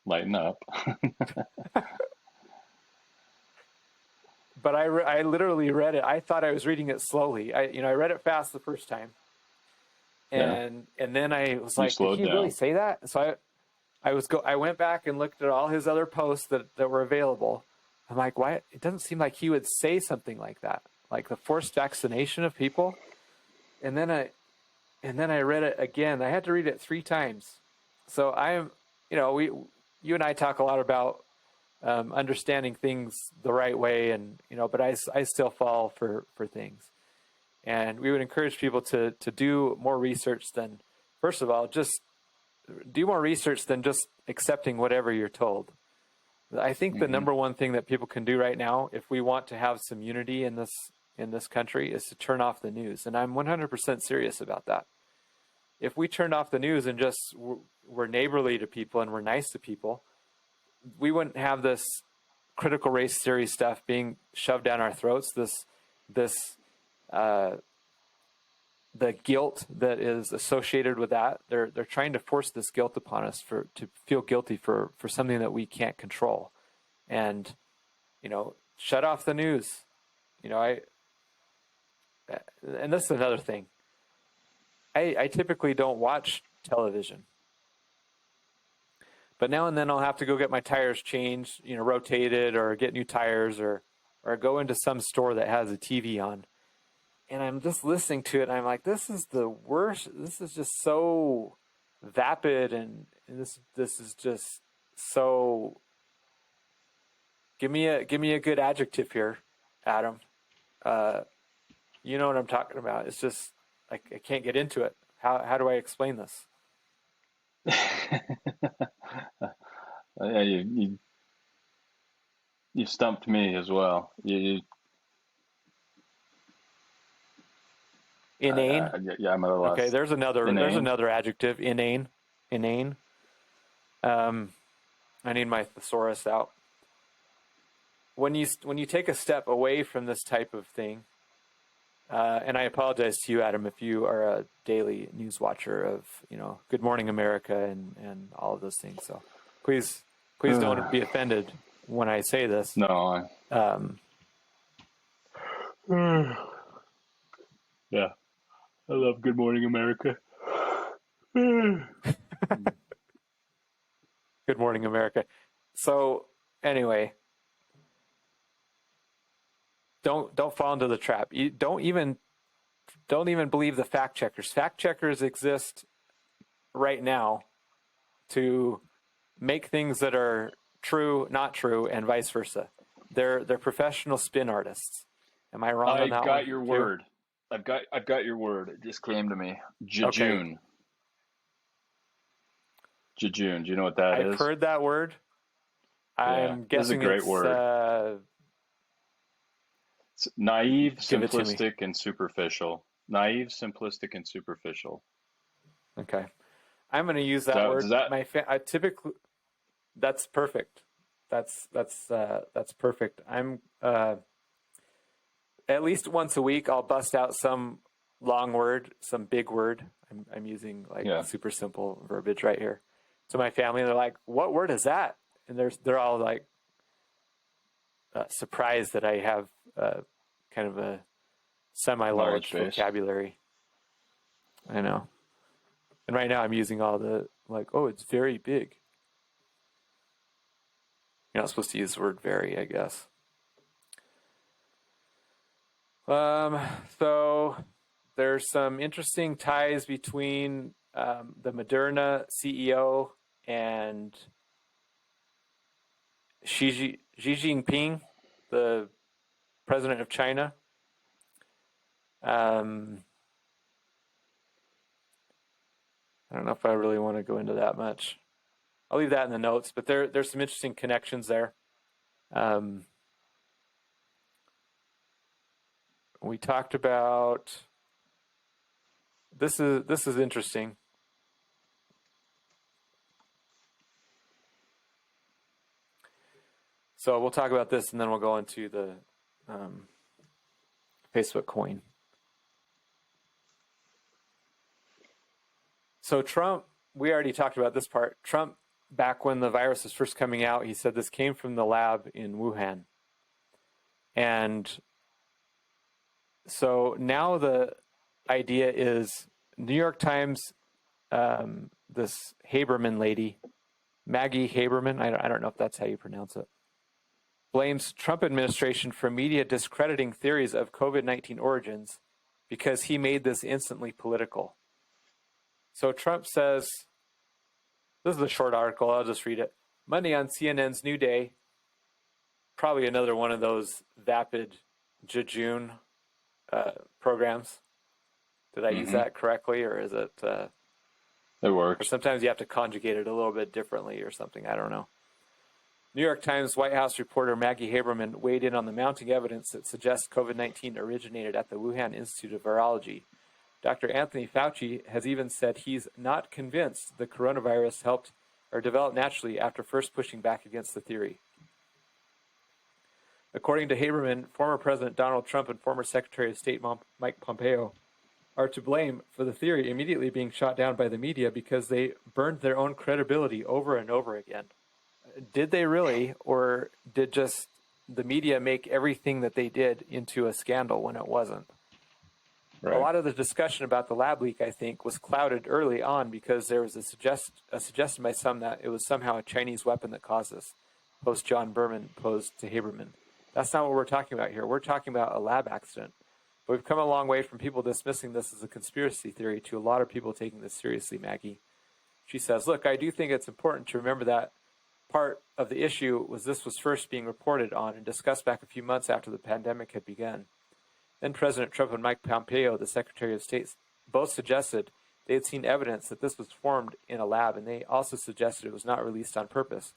lighten up. But I literally read it. I thought I was reading it slowly. I read it fast the first time, and then I was like, did he really say that? So I went back and looked at all his other posts that were available. I'm like, why? It doesn't seem like he would say something like that, like the forced vaccination of people. And then I read it again. I had to read it 3 times. So you and I talk a lot about understanding things the right way, and but I still fall for things. And we would encourage people to do more research than, first of all, just do more research than just accepting whatever you're told. I think the number one thing that people can do right now, if we want to have some unity in this country, is to turn off the news. And I'm 100% serious about that. If we turned off the news and just were neighborly to people and were nice to people, we wouldn't have this critical race theory stuff being shoved down our throats. The guilt that is associated with that. They're trying to force this guilt upon us to feel guilty for something that we can't control. And shut off the news. And this is another thing. I typically don't watch television, but now and then I'll have to go get my tires changed, rotated, or get new tires, or go into some store that has a TV on. And I'm just listening to it, and I'm like, this is the worst. This is just so vapid, and this is just so. Give me a good adjective here, Adam. You know what I'm talking about. It's just I can't get into it. How do I explain this? Yeah, you stumped me as well. Inane. Yeah, I'm at a loss. Okay, there's another adjective. Inane. I need my thesaurus out. When you take a step away from this type of thing, And I apologize to you, Adam, if you are a daily news watcher of, Good Morning America and all of those things. So please don't be offended when I say this. No. Yeah. I love Good Morning America. Good Morning America. So anyway, don't fall into the trap. You don't even believe the fact checkers. Fact checkers exist right now to make things that are true not true, and vice versa. They're professional spin artists. Am I wrong on that one? I got your word. I've got your word. It just came to me. Jejune. Okay. Jejune. Do you know what that is? I've heard that word. I'm guessing it's a great word. It's naive, simplistic, and superficial. Naive, simplistic, and superficial. Okay, I'm going to use that word. I typically, that's perfect. That's perfect. I'm at least once a week I'll bust out some long word, some big word. I'm using super simple verbiage right here. So my family, they're like, "What word is that?" And they're all like surprised that I have kind of a semi-large vocabulary. I know. And right now I'm using all the it's very big. You're not supposed to use the word very, I guess. So there's some interesting ties between the Moderna CEO and Xi Jinping, the president of China. I don't know if I really want to go into that much. I'll leave that in the notes, but there's some interesting connections there. We talked about this is interesting. So we'll talk about this, and then we'll go into the Facebook coin. So Trump, we already talked about this part. Trump, back when the virus was first coming out, he said this came from the lab in Wuhan. And so now the idea is New York Times, this Haberman lady, Maggie Haberman, I don't know if that's how you pronounce it, blames Trump administration for media discrediting theories of COVID-19 origins because he made this instantly political. So Trump says, this is a short article, I'll just read it. Monday on CNN's New Day, probably another one of those vapid jejune programs. Did I use that correctly, or is it? It works. Or sometimes you have to conjugate it a little bit differently or something, I don't know. New York Times White House reporter Maggie Haberman weighed in on the mounting evidence that suggests COVID-19 originated at the Wuhan Institute of Virology. Dr. Anthony Fauci has even said he's not convinced the coronavirus helped or developed naturally after first pushing back against the theory. According to Haberman, former President Donald Trump and former Secretary of State Mike Pompeo are to blame for the theory immediately being shot down by the media because they burned their own credibility over and over again. Did they really, or did just the media make everything that they did into a scandal when it wasn't? Right. A lot of the discussion about the lab leak, I think, was clouded early on because there was a suggestion by some that it was somehow a Chinese weapon that caused this. Host John Berman posed to Haberman. That's not what we're talking about here. We're talking about a lab accident. But we've come a long way from people dismissing this as a conspiracy theory to a lot of people taking this seriously, Maggie. She says, look, I do think it's important to remember that part of the issue was this was first being reported on and discussed back a few months after the pandemic had begun. Then President Trump and Mike Pompeo, the Secretary of State, both suggested they had seen evidence that this was formed in a lab, and they also suggested it was not released on purpose.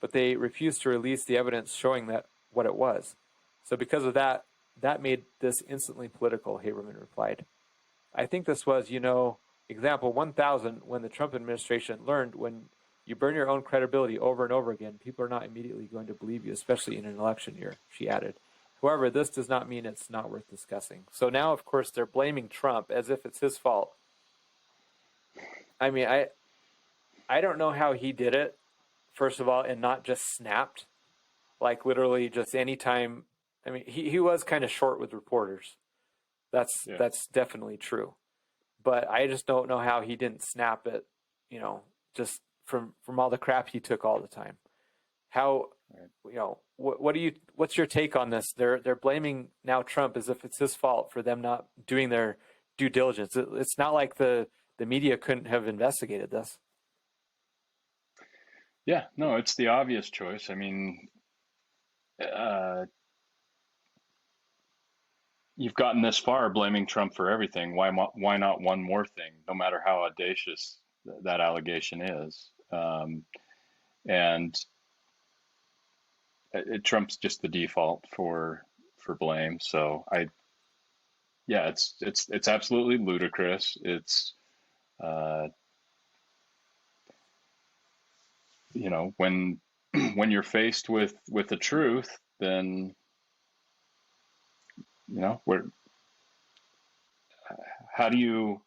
But they refused to release the evidence showing that what it was. So because of that, that made this instantly political, Haberman replied. I think this was, example 1,000 when the Trump administration learned when you burn your own credibility over and over again, people are not immediately going to believe you, especially in an election year, she added. However, this does not mean it's not worth discussing. So now, of course, they're blaming Trump as if it's his fault. I mean, I don't know how he did it, first of all, and not just snapped. Like literally just any time. I mean, he was kind of short with reporters. That's definitely true. But I just don't know how he didn't snap it, just from all the crap he took all the time. How, what's your take on this? They're blaming now Trump as if it's his fault for them not doing their due diligence. It's not like the media couldn't have investigated this. Yeah, no, it's the obvious choice. I mean, you've gotten this far blaming Trump for everything. Why not one more thing, no matter how audacious that allegation is? And Trump's just the default for blame. So it's absolutely ludicrous. It's when you're faced with the truth, then where how do you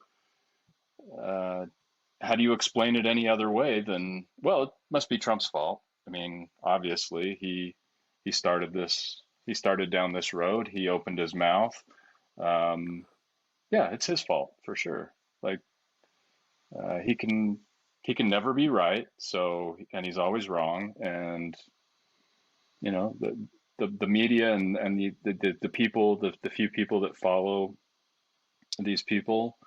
explain it any other way than, well, it must be Trump's fault. I mean, obviously he started this. He started down this road. He opened his mouth. Yeah, it's his fault for sure. Like he can never be right. So, and he's always wrong. And the media and the people, the few people that follow these people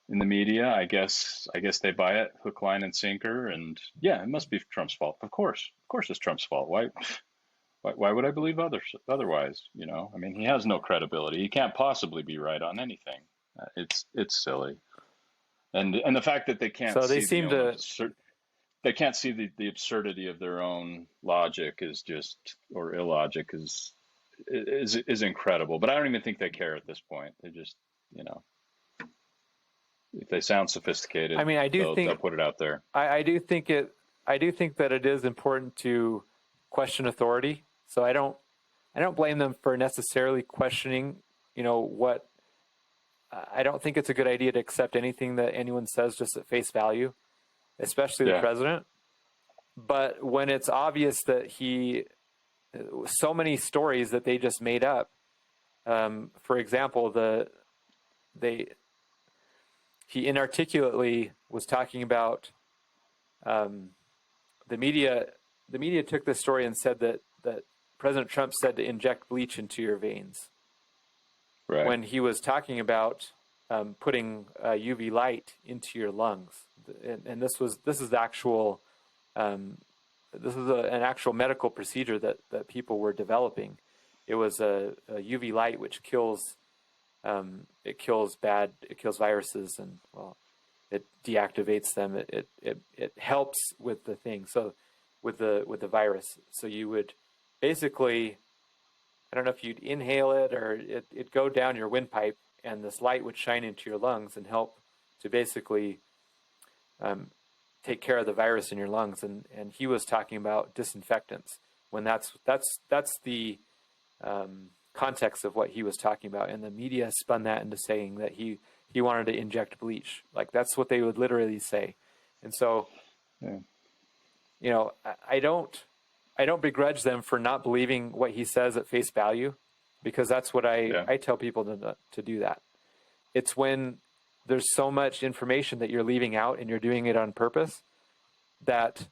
in the media, I guess they buy it hook, line, and sinker. And yeah, it must be Trump's fault. Of course, it's Trump's fault. Why would I believe otherwise? I mean, he has no credibility. He can't possibly be right on anything. It's silly. And the fact that they can't so they seem to they can't see the absurdity of their own logic is just, or illogic is incredible. But I don't even think they care at this point. They just, if they sound sophisticated, I mean, they'll put it out there. I do think that it is important to question authority. So I don't blame them for necessarily questioning, what. I don't think it's a good idea to accept anything that anyone says just at face value, especially the president. But when it's obvious that so many stories that they just made up, for example, he inarticulately was talking about the media. The media took this story and said that President Trump said to inject bleach into your veins. Right. When he was talking about putting UV light into your lungs, and this is actual an actual medical procedure that people were developing. It was a UV light which kills viruses, and it deactivates them. It helps with the thing. So with the virus, so you would basically, I don't know if you'd inhale it or it'd go down your windpipe, and this light would shine into your lungs and help to basically take care of the virus in your lungs. And he was talking about disinfectants when that's the context of what he was talking about. And the media spun that into saying that he wanted to inject bleach. Like that's what they would literally say. And so, I don't begrudge them for not believing what he says at face value, because that's what I tell people to do that. It's when there's so much information that you're leaving out and you're doing it on purpose that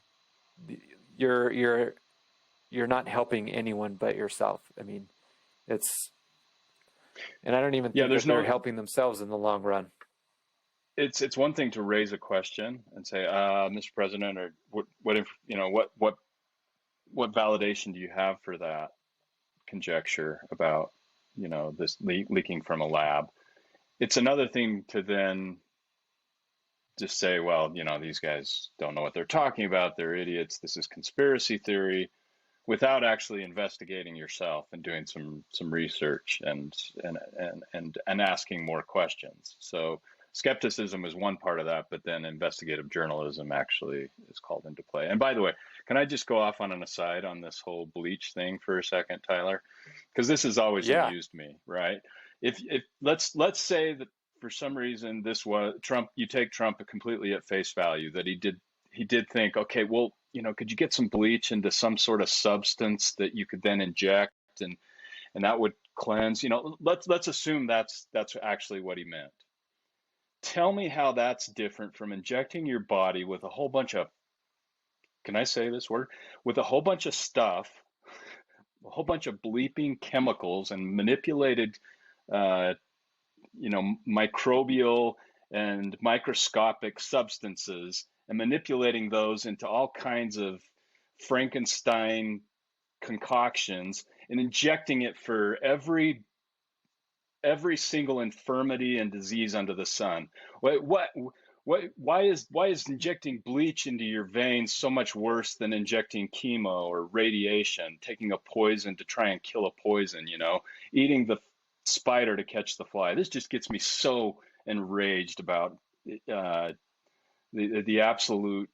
you're not helping anyone but yourself. I mean, and I don't even think that they're helping themselves in the long run. It's one thing to raise a question and say, Mr. President, or what validation do you have for that conjecture about, this leaking from a lab? It's another thing to then just say, well, these guys don't know what they're talking about. They're idiots. This is conspiracy theory, without actually investigating yourself and doing some research and asking more questions. So skepticism is one part of that, but then investigative journalism actually is called into play. And by the way, can I just go off on an aside on this whole bleach thing for a second, Tyler? Because this has always Yeah. amused me, right? If let's say that for some reason this was Trump, you take Trump completely at face value, that he did think, okay, well, could you get some bleach into some sort of substance that you could then inject and that would cleanse? Let's assume that's actually what he meant. Tell me how that's different from injecting your body with a whole bunch of, can I say this word? With a whole bunch of stuff, a whole bunch of bleeping chemicals and manipulated, uh, microbial and microscopic substances, and manipulating those into all kinds of Frankenstein concoctions and injecting it for every single infirmity and disease under the sun. Why is injecting bleach into your veins so much worse than injecting chemo or radiation, taking a poison to try and kill a poison, eating the spider to catch the fly? This just gets me so enraged about the absolute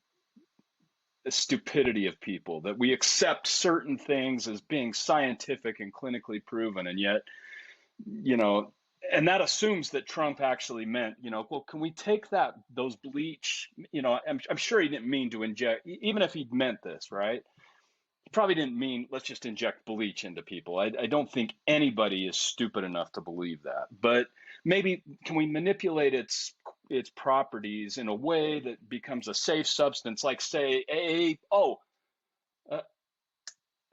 stupidity of people, that we accept certain things as being scientific and clinically proven, and yet, and that assumes that Trump actually meant, well, can we take those bleach, I'm sure he didn't mean to inject, even if he'd meant this, right? He probably didn't mean, let's just inject bleach into people. I don't think anybody is stupid enough to believe that. But maybe can we manipulate its properties in a way that becomes a safe substance, like say a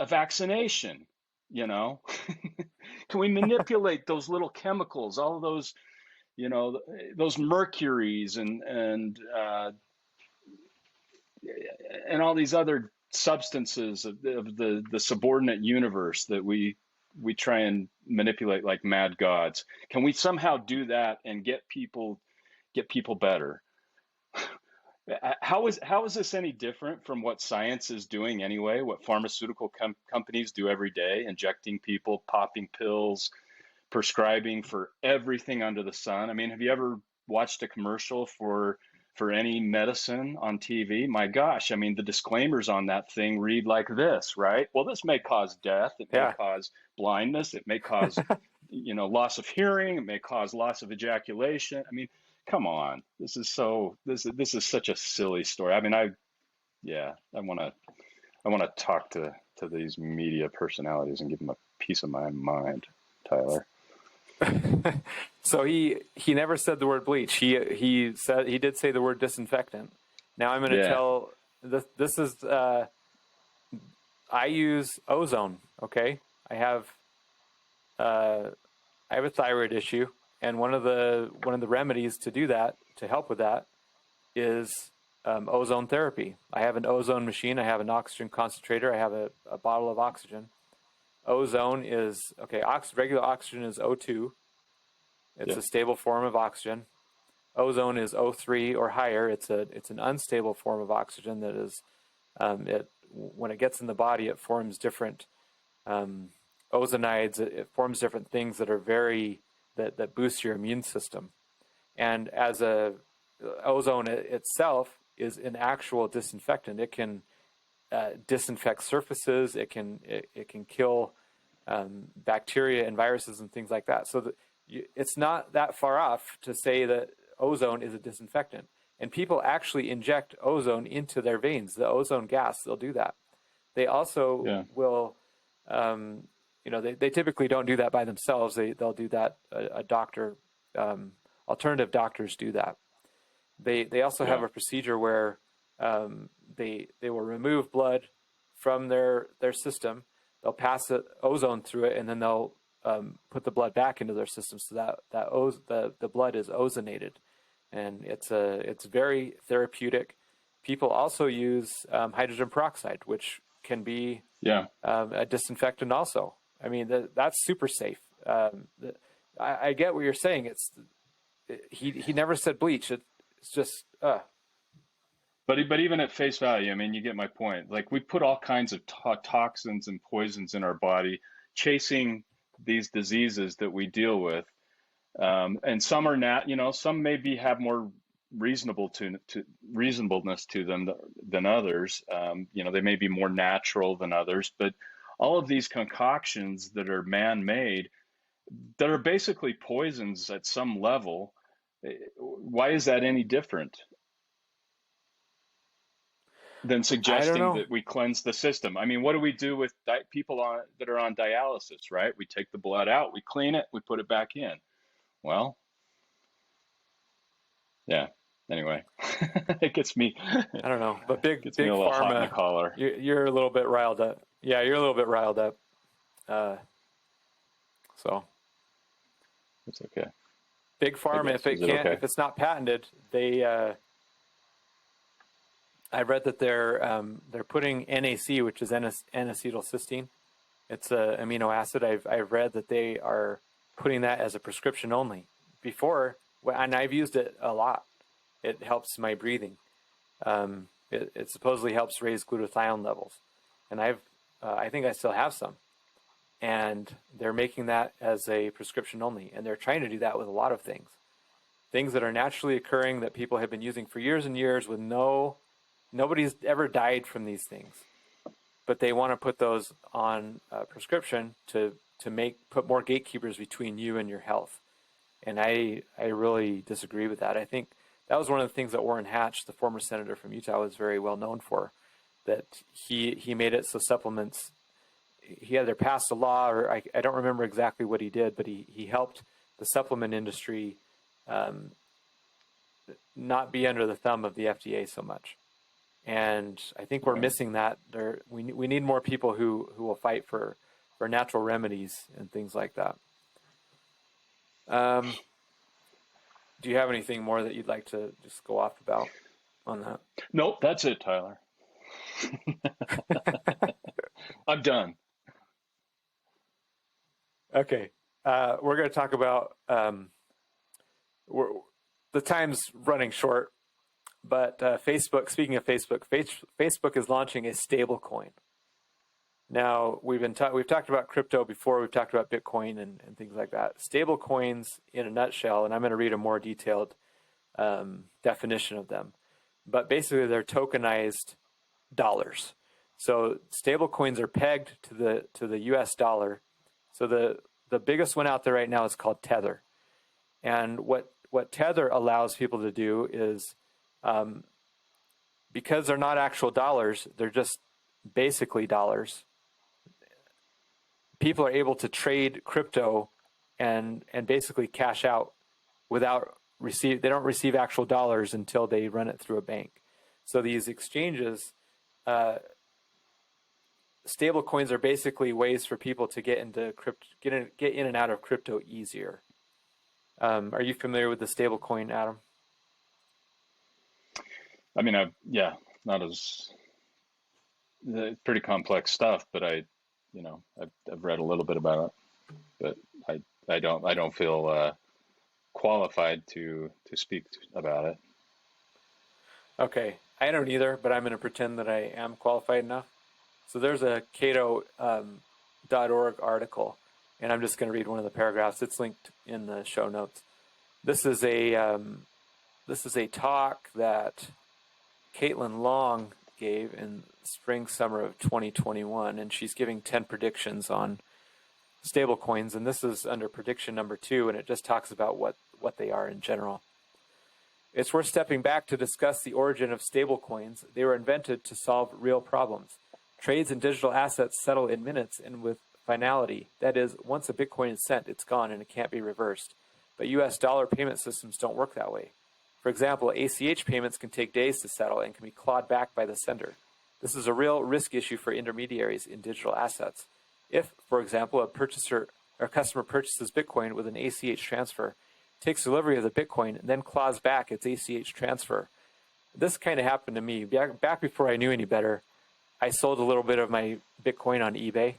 vaccination, Can we manipulate those little chemicals, all of those, those mercuries and all these other substances of the subordinate universe that we try and manipulate like mad gods? Can we somehow do that and get people better? How is this any different from what science is doing anyway? What pharmaceutical companies do every day, injecting people, popping pills, prescribing for everything under the sun. I mean, have you ever watched a commercial for any medicine on TV? My gosh, I mean, the disclaimers on that thing read like this, right? Well, this may cause death, it may cause blindness, it may cause loss of hearing, it may cause loss of ejaculation. I mean, come on, this is such a silly story. I mean, I want to talk to these media personalities and give them a piece of my mind, Tyler. So he never said the word bleach. He did say the word disinfectant. Now I'm going to tell this is I use ozone. Okay, I have a thyroid issue, and one of the remedies to do that, to help with that, is ozone therapy. I have an ozone machine. I have an oxygen concentrator. I have a bottle of oxygen. Ozone is, regular oxygen is O2. It's a stable form of oxygen. Ozone is O3 or higher. It's an unstable form of oxygen that is, when it gets in the body, it forms different ozonides. It forms different things that are that boost your immune system. And as ozone itself is an actual disinfectant. It can disinfect surfaces. It can kill bacteria and viruses and things like that. So it's not that far off to say that ozone is a disinfectant. And people actually inject ozone into their veins. The ozone gas, they'll do that. They also will, they typically don't do that by themselves. They'll do that. A doctor, alternative doctors do that. They also have a procedure where they will remove blood from their system. They'll pass ozone through it, and then they'll put the blood back into their system, so that the blood is ozonated, and it's very therapeutic. People also use hydrogen peroxide, which can be a disinfectant also. I mean, that's super safe. I get what you're saying. He never said bleach. It's just. But even at face value, I mean, you get my point. Like, we put all kinds of toxins and poisons in our body, chasing these diseases that we deal with. And some are some maybe have more reasonableness to them than others. They may be more natural than others, but all of these concoctions that are man-made, that are basically poisons at some level, why is that any different than I don't suggesting know. that we cleanse the system? I mean, what do we do with people that are on dialysis, right? We take the blood out, we clean it, we put it back in. Well, yeah. Anyway, it gets me I don't know. But big gets me big a little hot in the pharma, collar. you're a little bit riled up. Yeah, you're a little bit riled up. Uh, so It's okay, big I pharma, guess. Is it okay? if it's not patented, they I read that they're putting NAC, which is N-acetylcysteine. It's a amino acid. I've read that they are putting that as a prescription only. Before, and I've used it a lot. It helps my breathing. It supposedly helps raise glutathione levels, and I think I still have some. And they're making that as a prescription only, and they're trying to do that with a lot of things that are naturally occurring that people have been using for years and years with nobody's ever died from these things, but they want to put those on a prescription to put more gatekeepers between you and your health. And I really disagree with that. I think that was one of the things that Orrin Hatch, the former senator from Utah, was very well known for, that he made it so supplements, he either passed a law, or I don't remember exactly what he did, but he helped the supplement industry not be under the thumb of the FDA so much. And I think we're missing that. We need more people who will fight for natural remedies and things like that. Do you have anything more that you'd like to just go off about on that? Nope, that's it, Tyler. I'm done. Okay. We're going to talk about the time's running short, but Facebook, speaking of Facebook, Facebook is launching a stablecoin. Now, we've talked about crypto before. We've talked about Bitcoin and things like that. Stable coins, in a nutshell, and I'm going to read a more detailed definition of them. But basically, they're tokenized dollars. So stable coins are pegged to the U.S. dollar. So the biggest one out there right now is called Tether. And what Tether allows people to do is, because they're not actual dollars, they're just basically dollars. People are able to trade crypto and basically cash out without they don't receive actual dollars until they run it through a bank. So these exchanges, stable coins are basically ways for people to get into get in and out of crypto easier. Are you familiar with the stable coin, Adam? I mean, not as pretty complex stuff, but I've read a little bit about it, but I don't feel qualified to speak about it. Okay, I don't either, but I'm going to pretend that I am qualified enough. So there's a Cato.org article, and I'm just going to read one of the paragraphs. It's linked in the show notes. This is a talk that Caitlin Long gave in spring, summer of 2021, and she's giving 10 predictions on stablecoins, and this is under prediction number 2, and it just talks about what they are in general. It's worth stepping back to discuss the origin of stablecoins. They were invented to solve real problems. Trades in digital assets settle in minutes and with finality. That is, once a Bitcoin is sent, it's gone and it can't be reversed. But U.S. dollar payment systems don't work that way. For example, ACH payments can take days to settle and can be clawed back by the sender. This is a real risk issue for intermediaries in digital assets. If, for example, a customer purchases Bitcoin with an ACH transfer, takes delivery of the Bitcoin, and then claws back its ACH transfer. This kind of happened to me. Back before I knew any better, I sold a little bit of my Bitcoin on eBay.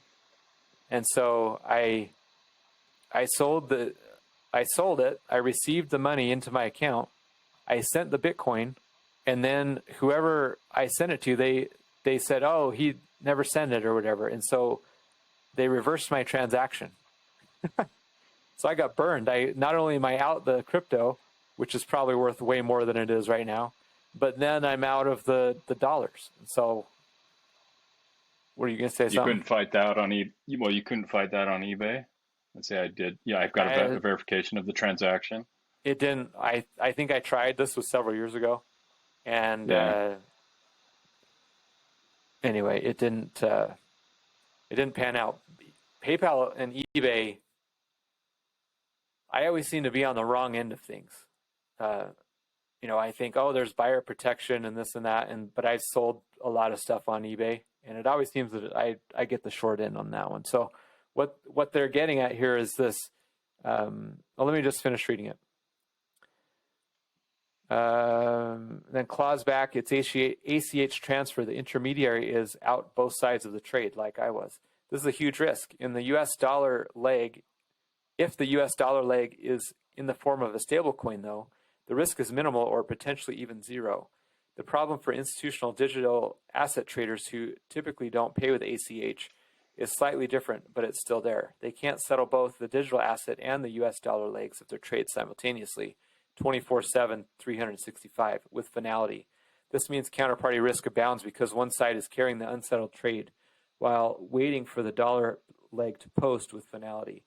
And so I sold it. I received the money into my account. I sent the Bitcoin, and then whoever I sent it to, they said, oh, he never sent it or whatever. And so they reversed my transaction. So I got burned. Not only am I out the crypto, which is probably worth way more than it is right now, but then I'm out of the dollars. So what are you going to say, You something? couldn't fight that on you couldn't fight that on eBay. Let's say I did. Yeah, I've got a verification of the transaction. It didn't. I think I tried. This was several years ago, and Yeah. anyway, it didn't. It didn't pan out. PayPal and eBay, I always seem to be on the wrong end of things. I think, oh, there's buyer protection and this and that, but I've sold a lot of stuff on eBay, and it always seems that I get the short end on that one. So what they're getting at here is this. Let me just finish reading it. Then clause back, it's ACH transfer. The intermediary is out both sides of the trade, like I was. This is a huge risk. In the US dollar leg, if the US dollar leg is in the form of a stablecoin, though, the risk is minimal or potentially even zero. The problem for institutional digital asset traders who typically don't pay with ACH is slightly different, but it's still there. They can't settle both the digital asset and the US dollar legs of their trade simultaneously, 24/7, 365, with finality. This means counterparty risk abounds because one side is carrying the unsettled trade while waiting for the dollar leg to post with finality.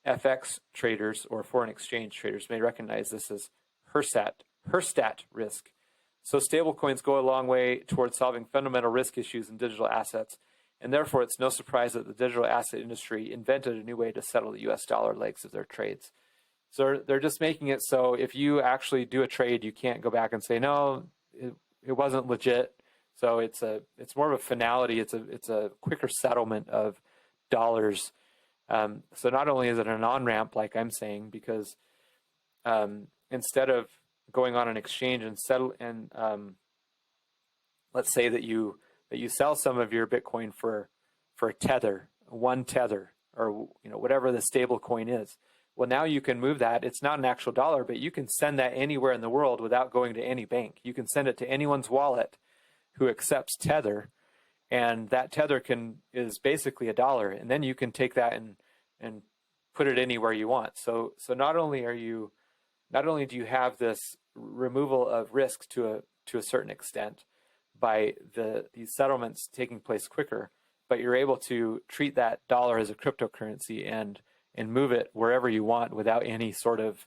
FX traders or foreign exchange traders may recognize this as Herstat risk. So stablecoins go a long way towards solving fundamental risk issues in digital assets, and therefore it's no surprise that the digital asset industry invented a new way to settle the US dollar legs of their trades. So they're just making it so if you actually do a trade, you can't go back and say, no, it wasn't legit. So it's more of a finality. It's a quicker settlement of dollars. So not only is it an on-ramp, like I'm saying, because instead of going on an exchange and settle and let's say that you sell some of your Bitcoin for a tether, one tether, or whatever the stable coin is. Well, now you can move that. It's not an actual dollar, but you can send that anywhere in the world without going to any bank. You can send it to anyone's wallet who accepts tether, and that tether is basically a dollar, and then you can take that and put it anywhere you want. So not only do you have this removal of risk to a certain extent by these settlements taking place quicker, but you're able to treat that dollar as a cryptocurrency and move it wherever you want without any sort of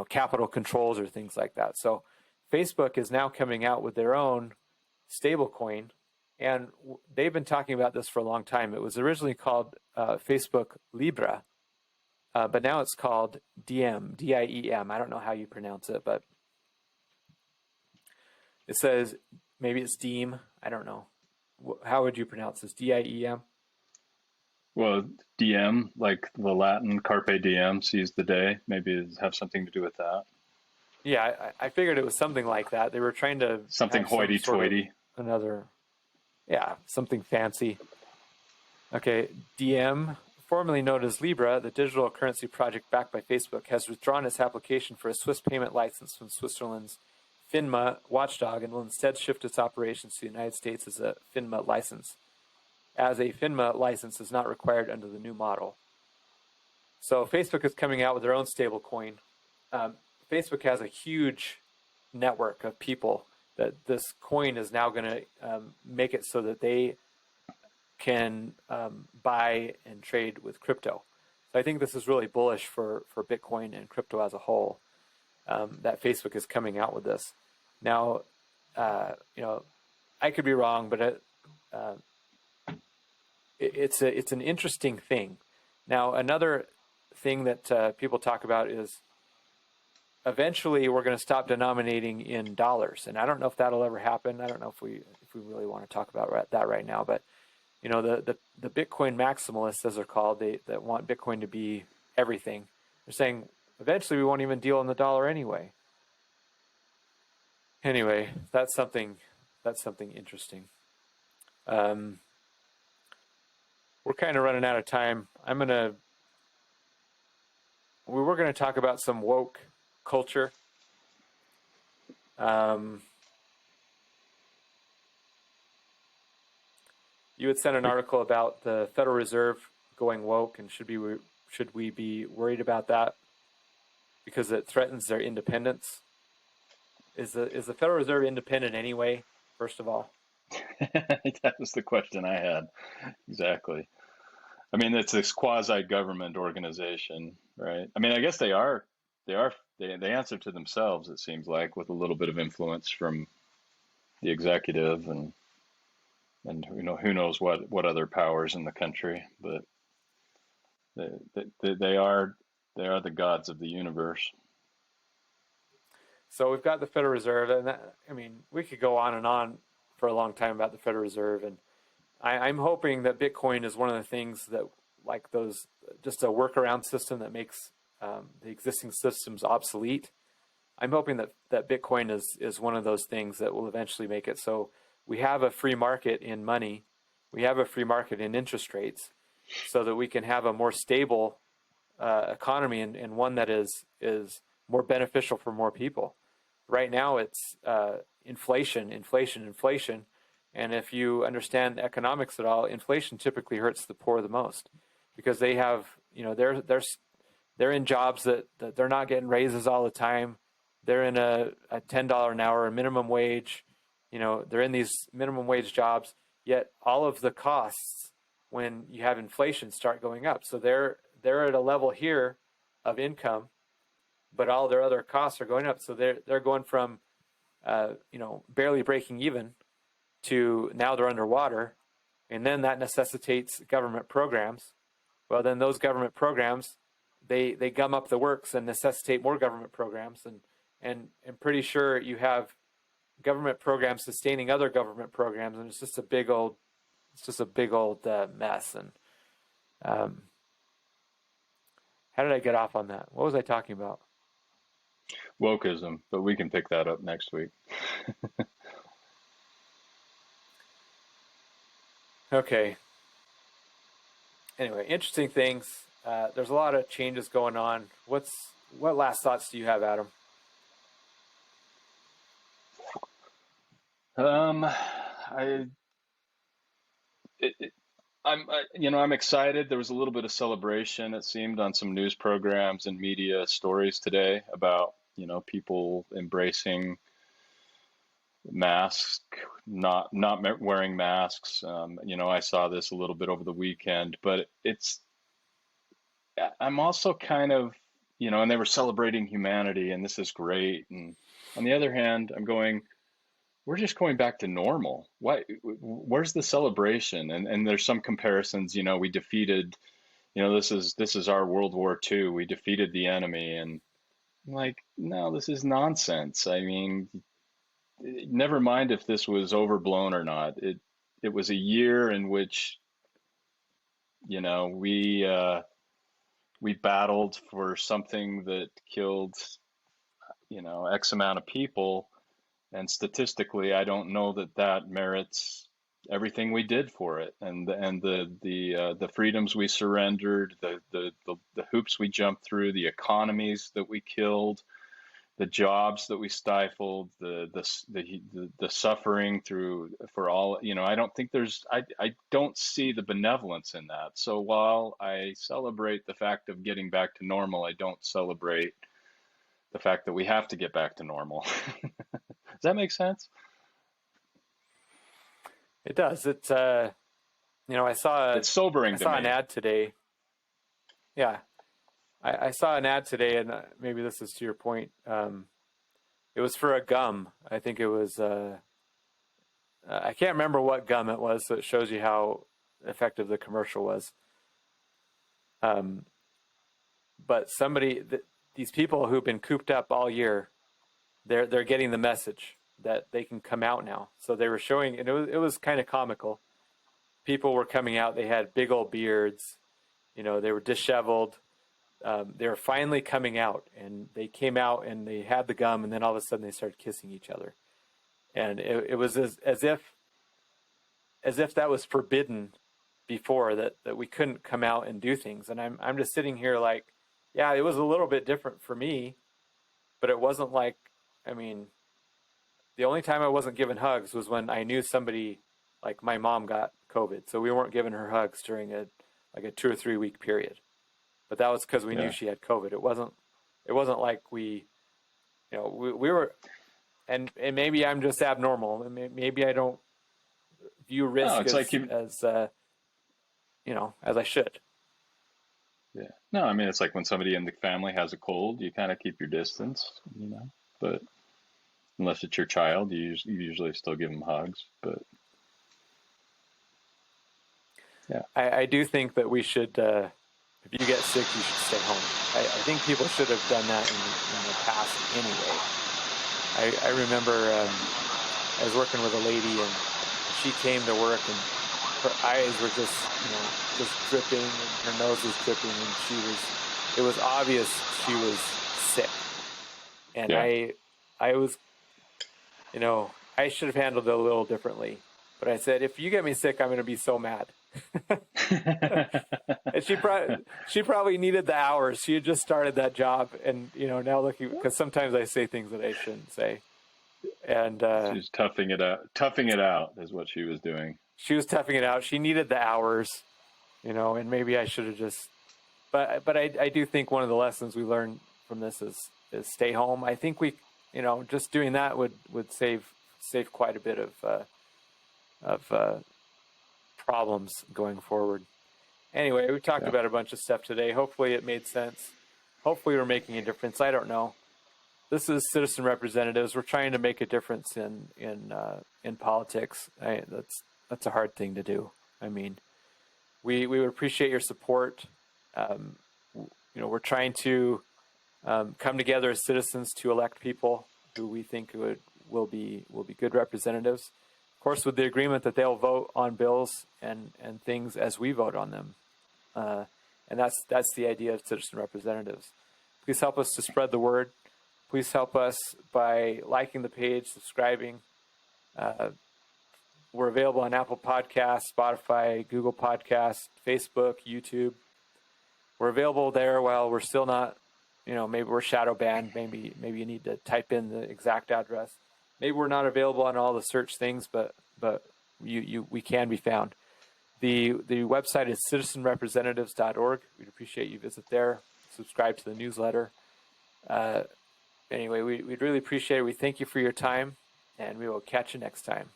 capital controls or things like that. So Facebook is now coming out with their own stablecoin, and they've been talking about this for a long time. It was originally called Facebook Libra, but now it's called Diem, Diem. I don't know how you pronounce it, but it says, maybe it's Diem. I don't know. How would you pronounce this? Diem? Well, Diem, like the Latin carpe diem, seize the day, maybe have something to do with that. Yeah, I figured it was something like that. They were trying to something hoity-toity. Something fancy. Okay, Diem, formerly known as Libra, the digital currency project backed by Facebook, has withdrawn its application for a Swiss payment license from Switzerland's FINMA watchdog and will instead shift its operations to the United States as a FINMA license, as a FINMA license is not required under the new model. So Facebook is coming out with their own stablecoin. Facebook has a huge network of people that this coin is now going to make it so that they can buy and trade with crypto. So I think this is really bullish for Bitcoin and crypto as a whole, that Facebook is coming out with this. Now, I could be wrong, but it's an interesting thing. Now, another thing that people talk about is eventually we're going to stop denominating in dollars, and I don't know if that'll ever happen. I don't know if we really want to talk about that right now, but the Bitcoin maximalists, as they're called, that want Bitcoin to be everything. They're saying eventually we won't even deal in the dollar anyway. Anyway, that's something interesting. We're kind of running out of time. We were going to talk about some woke culture. You had sent an article about the Federal Reserve going woke, and should Should we be worried about that because it threatens their independence? Is the Federal Reserve independent anyway, first of all? That was the question I had. Exactly. I mean, it's this quasi-government organization, right? I mean, I guess they answer to themselves, it seems like, with a little bit of influence from the executive and who knows what other powers in the country, but they are the gods of the universe. So we've got the Federal Reserve, and I mean, we could go on and on for a long time about the Federal Reserve, and I'm hoping that Bitcoin is one of the things that, like those, just a workaround system that makes the existing systems obsolete. I'm hoping that Bitcoin is one of those things that will eventually make it so we have a free market in money, we have a free market in interest rates, so that we can have a more stable economy and one that is more beneficial for more people. Right now, it's inflation, and if you understand economics at all, inflation typically hurts the poor the most because they have, they're in jobs that they're not getting raises all the time. They're in a $10 an hour minimum wage. They're in these minimum wage jobs, yet all of the costs when you have inflation start going up. So they're at a level here of income, but all their other costs are going up. So they're going from barely breaking even to now they're underwater, and then that necessitates government programs. Well, then those government programs they gum up the works and necessitate more government programs, and I'm pretty sure you have government programs sustaining other government programs, and it's just a big old mess. And how did I get off on that? What was I talking about? Wokeism, but we can pick that up next week. Okay. Anyway, interesting things. There's a lot of changes going on. What last thoughts do you have, Adam? I'm excited. There was a little bit of celebration, it seemed, on some news programs and media stories today about, people embracing masks, not wearing masks. I saw this a little bit over the weekend, but I'm also kind of, and they were celebrating humanity, and this is great. And on the other hand, I'm going, we're just going back to normal. Where's the celebration? And there's some comparisons, we defeated, this is our World War II. We defeated the enemy. And I'm like, no, this is nonsense. I mean, never mind if this was overblown or not. It was a year in which, we battled for something that killed, X amount of people. And statistically, I don't know that merits everything we did for it, and the freedoms we surrendered, the hoops we jumped through, the economies that we killed, the jobs that we stifled, the suffering for all. I don't think I don't see the benevolence in that. So while I celebrate the fact of getting back to normal, I don't celebrate the fact that we have to get back to normal. Does that make sense? It does. It's It's sobering to me. an ad today. Yeah, I saw an ad today, and maybe this is to your point. It was for a gum. I think it was. I can't remember what gum it was, so it shows you how effective the commercial was. But these people who've been cooped up all year, they're getting the message that they can come out now. So they were showing, and it was kind of comical. People were coming out. They had big old beards. They were disheveled. They were finally coming out, and they came out and they had the gum, and then all of a sudden they started kissing each other, and it was as if that was forbidden before, that we couldn't come out and do things. And I'm just sitting here like, yeah, it was a little bit different for me, but it wasn't like, I mean, the only time I wasn't giving hugs was when I knew somebody, like my mom got COVID, so we weren't giving her hugs during a 2 or 3 week period. but that was because we knew Yeah. she had COVID. It wasn't like we were, and maybe I'm just abnormal, and maybe I don't view No, risk it's like you. as as I should. Yeah. No, I mean it's like when somebody in the family has a cold, you kind of keep your distance, you know. But unless it's your child, you usually still give them hugs. But yeah. I do think that we should, if you get sick, you should stay home. I think people should have done that in the past anyway. I remember I was working with a lady, and she came to work, and her eyes were just dripping, and her nose was dripping, and it was obvious she was sick. And Yeah. I was, I should have handled it a little differently. But I said, if you get me sick, I'm going to be so mad. And she probably needed the hours. She had just started that job, and now looking, because sometimes I say things that I shouldn't say, and She's toughing it out. Toughing it out is what she was doing. she was toughing it out. She needed the hours, and maybe I should have just. But I do think one of the lessons we learned from this is stay home. I think we, just doing that would save quite a bit of problems going forward. Anyway, we talked about a bunch of stuff today. Hopefully it made sense. Hopefully we're making a difference. I don't know. This is Citizen Representatives. We're trying to make a difference in politics. That's a hard thing to do. I mean, we would appreciate your support. We're trying to come together as citizens to elect people who we think will be good representatives. Of course, with the agreement that they'll vote on bills and things as we vote on them. And that's the idea of Citizen Representatives. Please help us to spread the word. Please help us by liking the page, subscribing. We're available on Apple Podcasts, Spotify, Google Podcasts, Facebook, YouTube. We're available there while we're still not, maybe we're shadow banned. Maybe you need to type in the exact address. Maybe we're not available on all the search things, but we can be found. The website is citizenrepresentatives.org. We'd appreciate you visit there. Subscribe to the newsletter. Anyway, we'd really appreciate it. We thank you for your time, and we will catch you next time.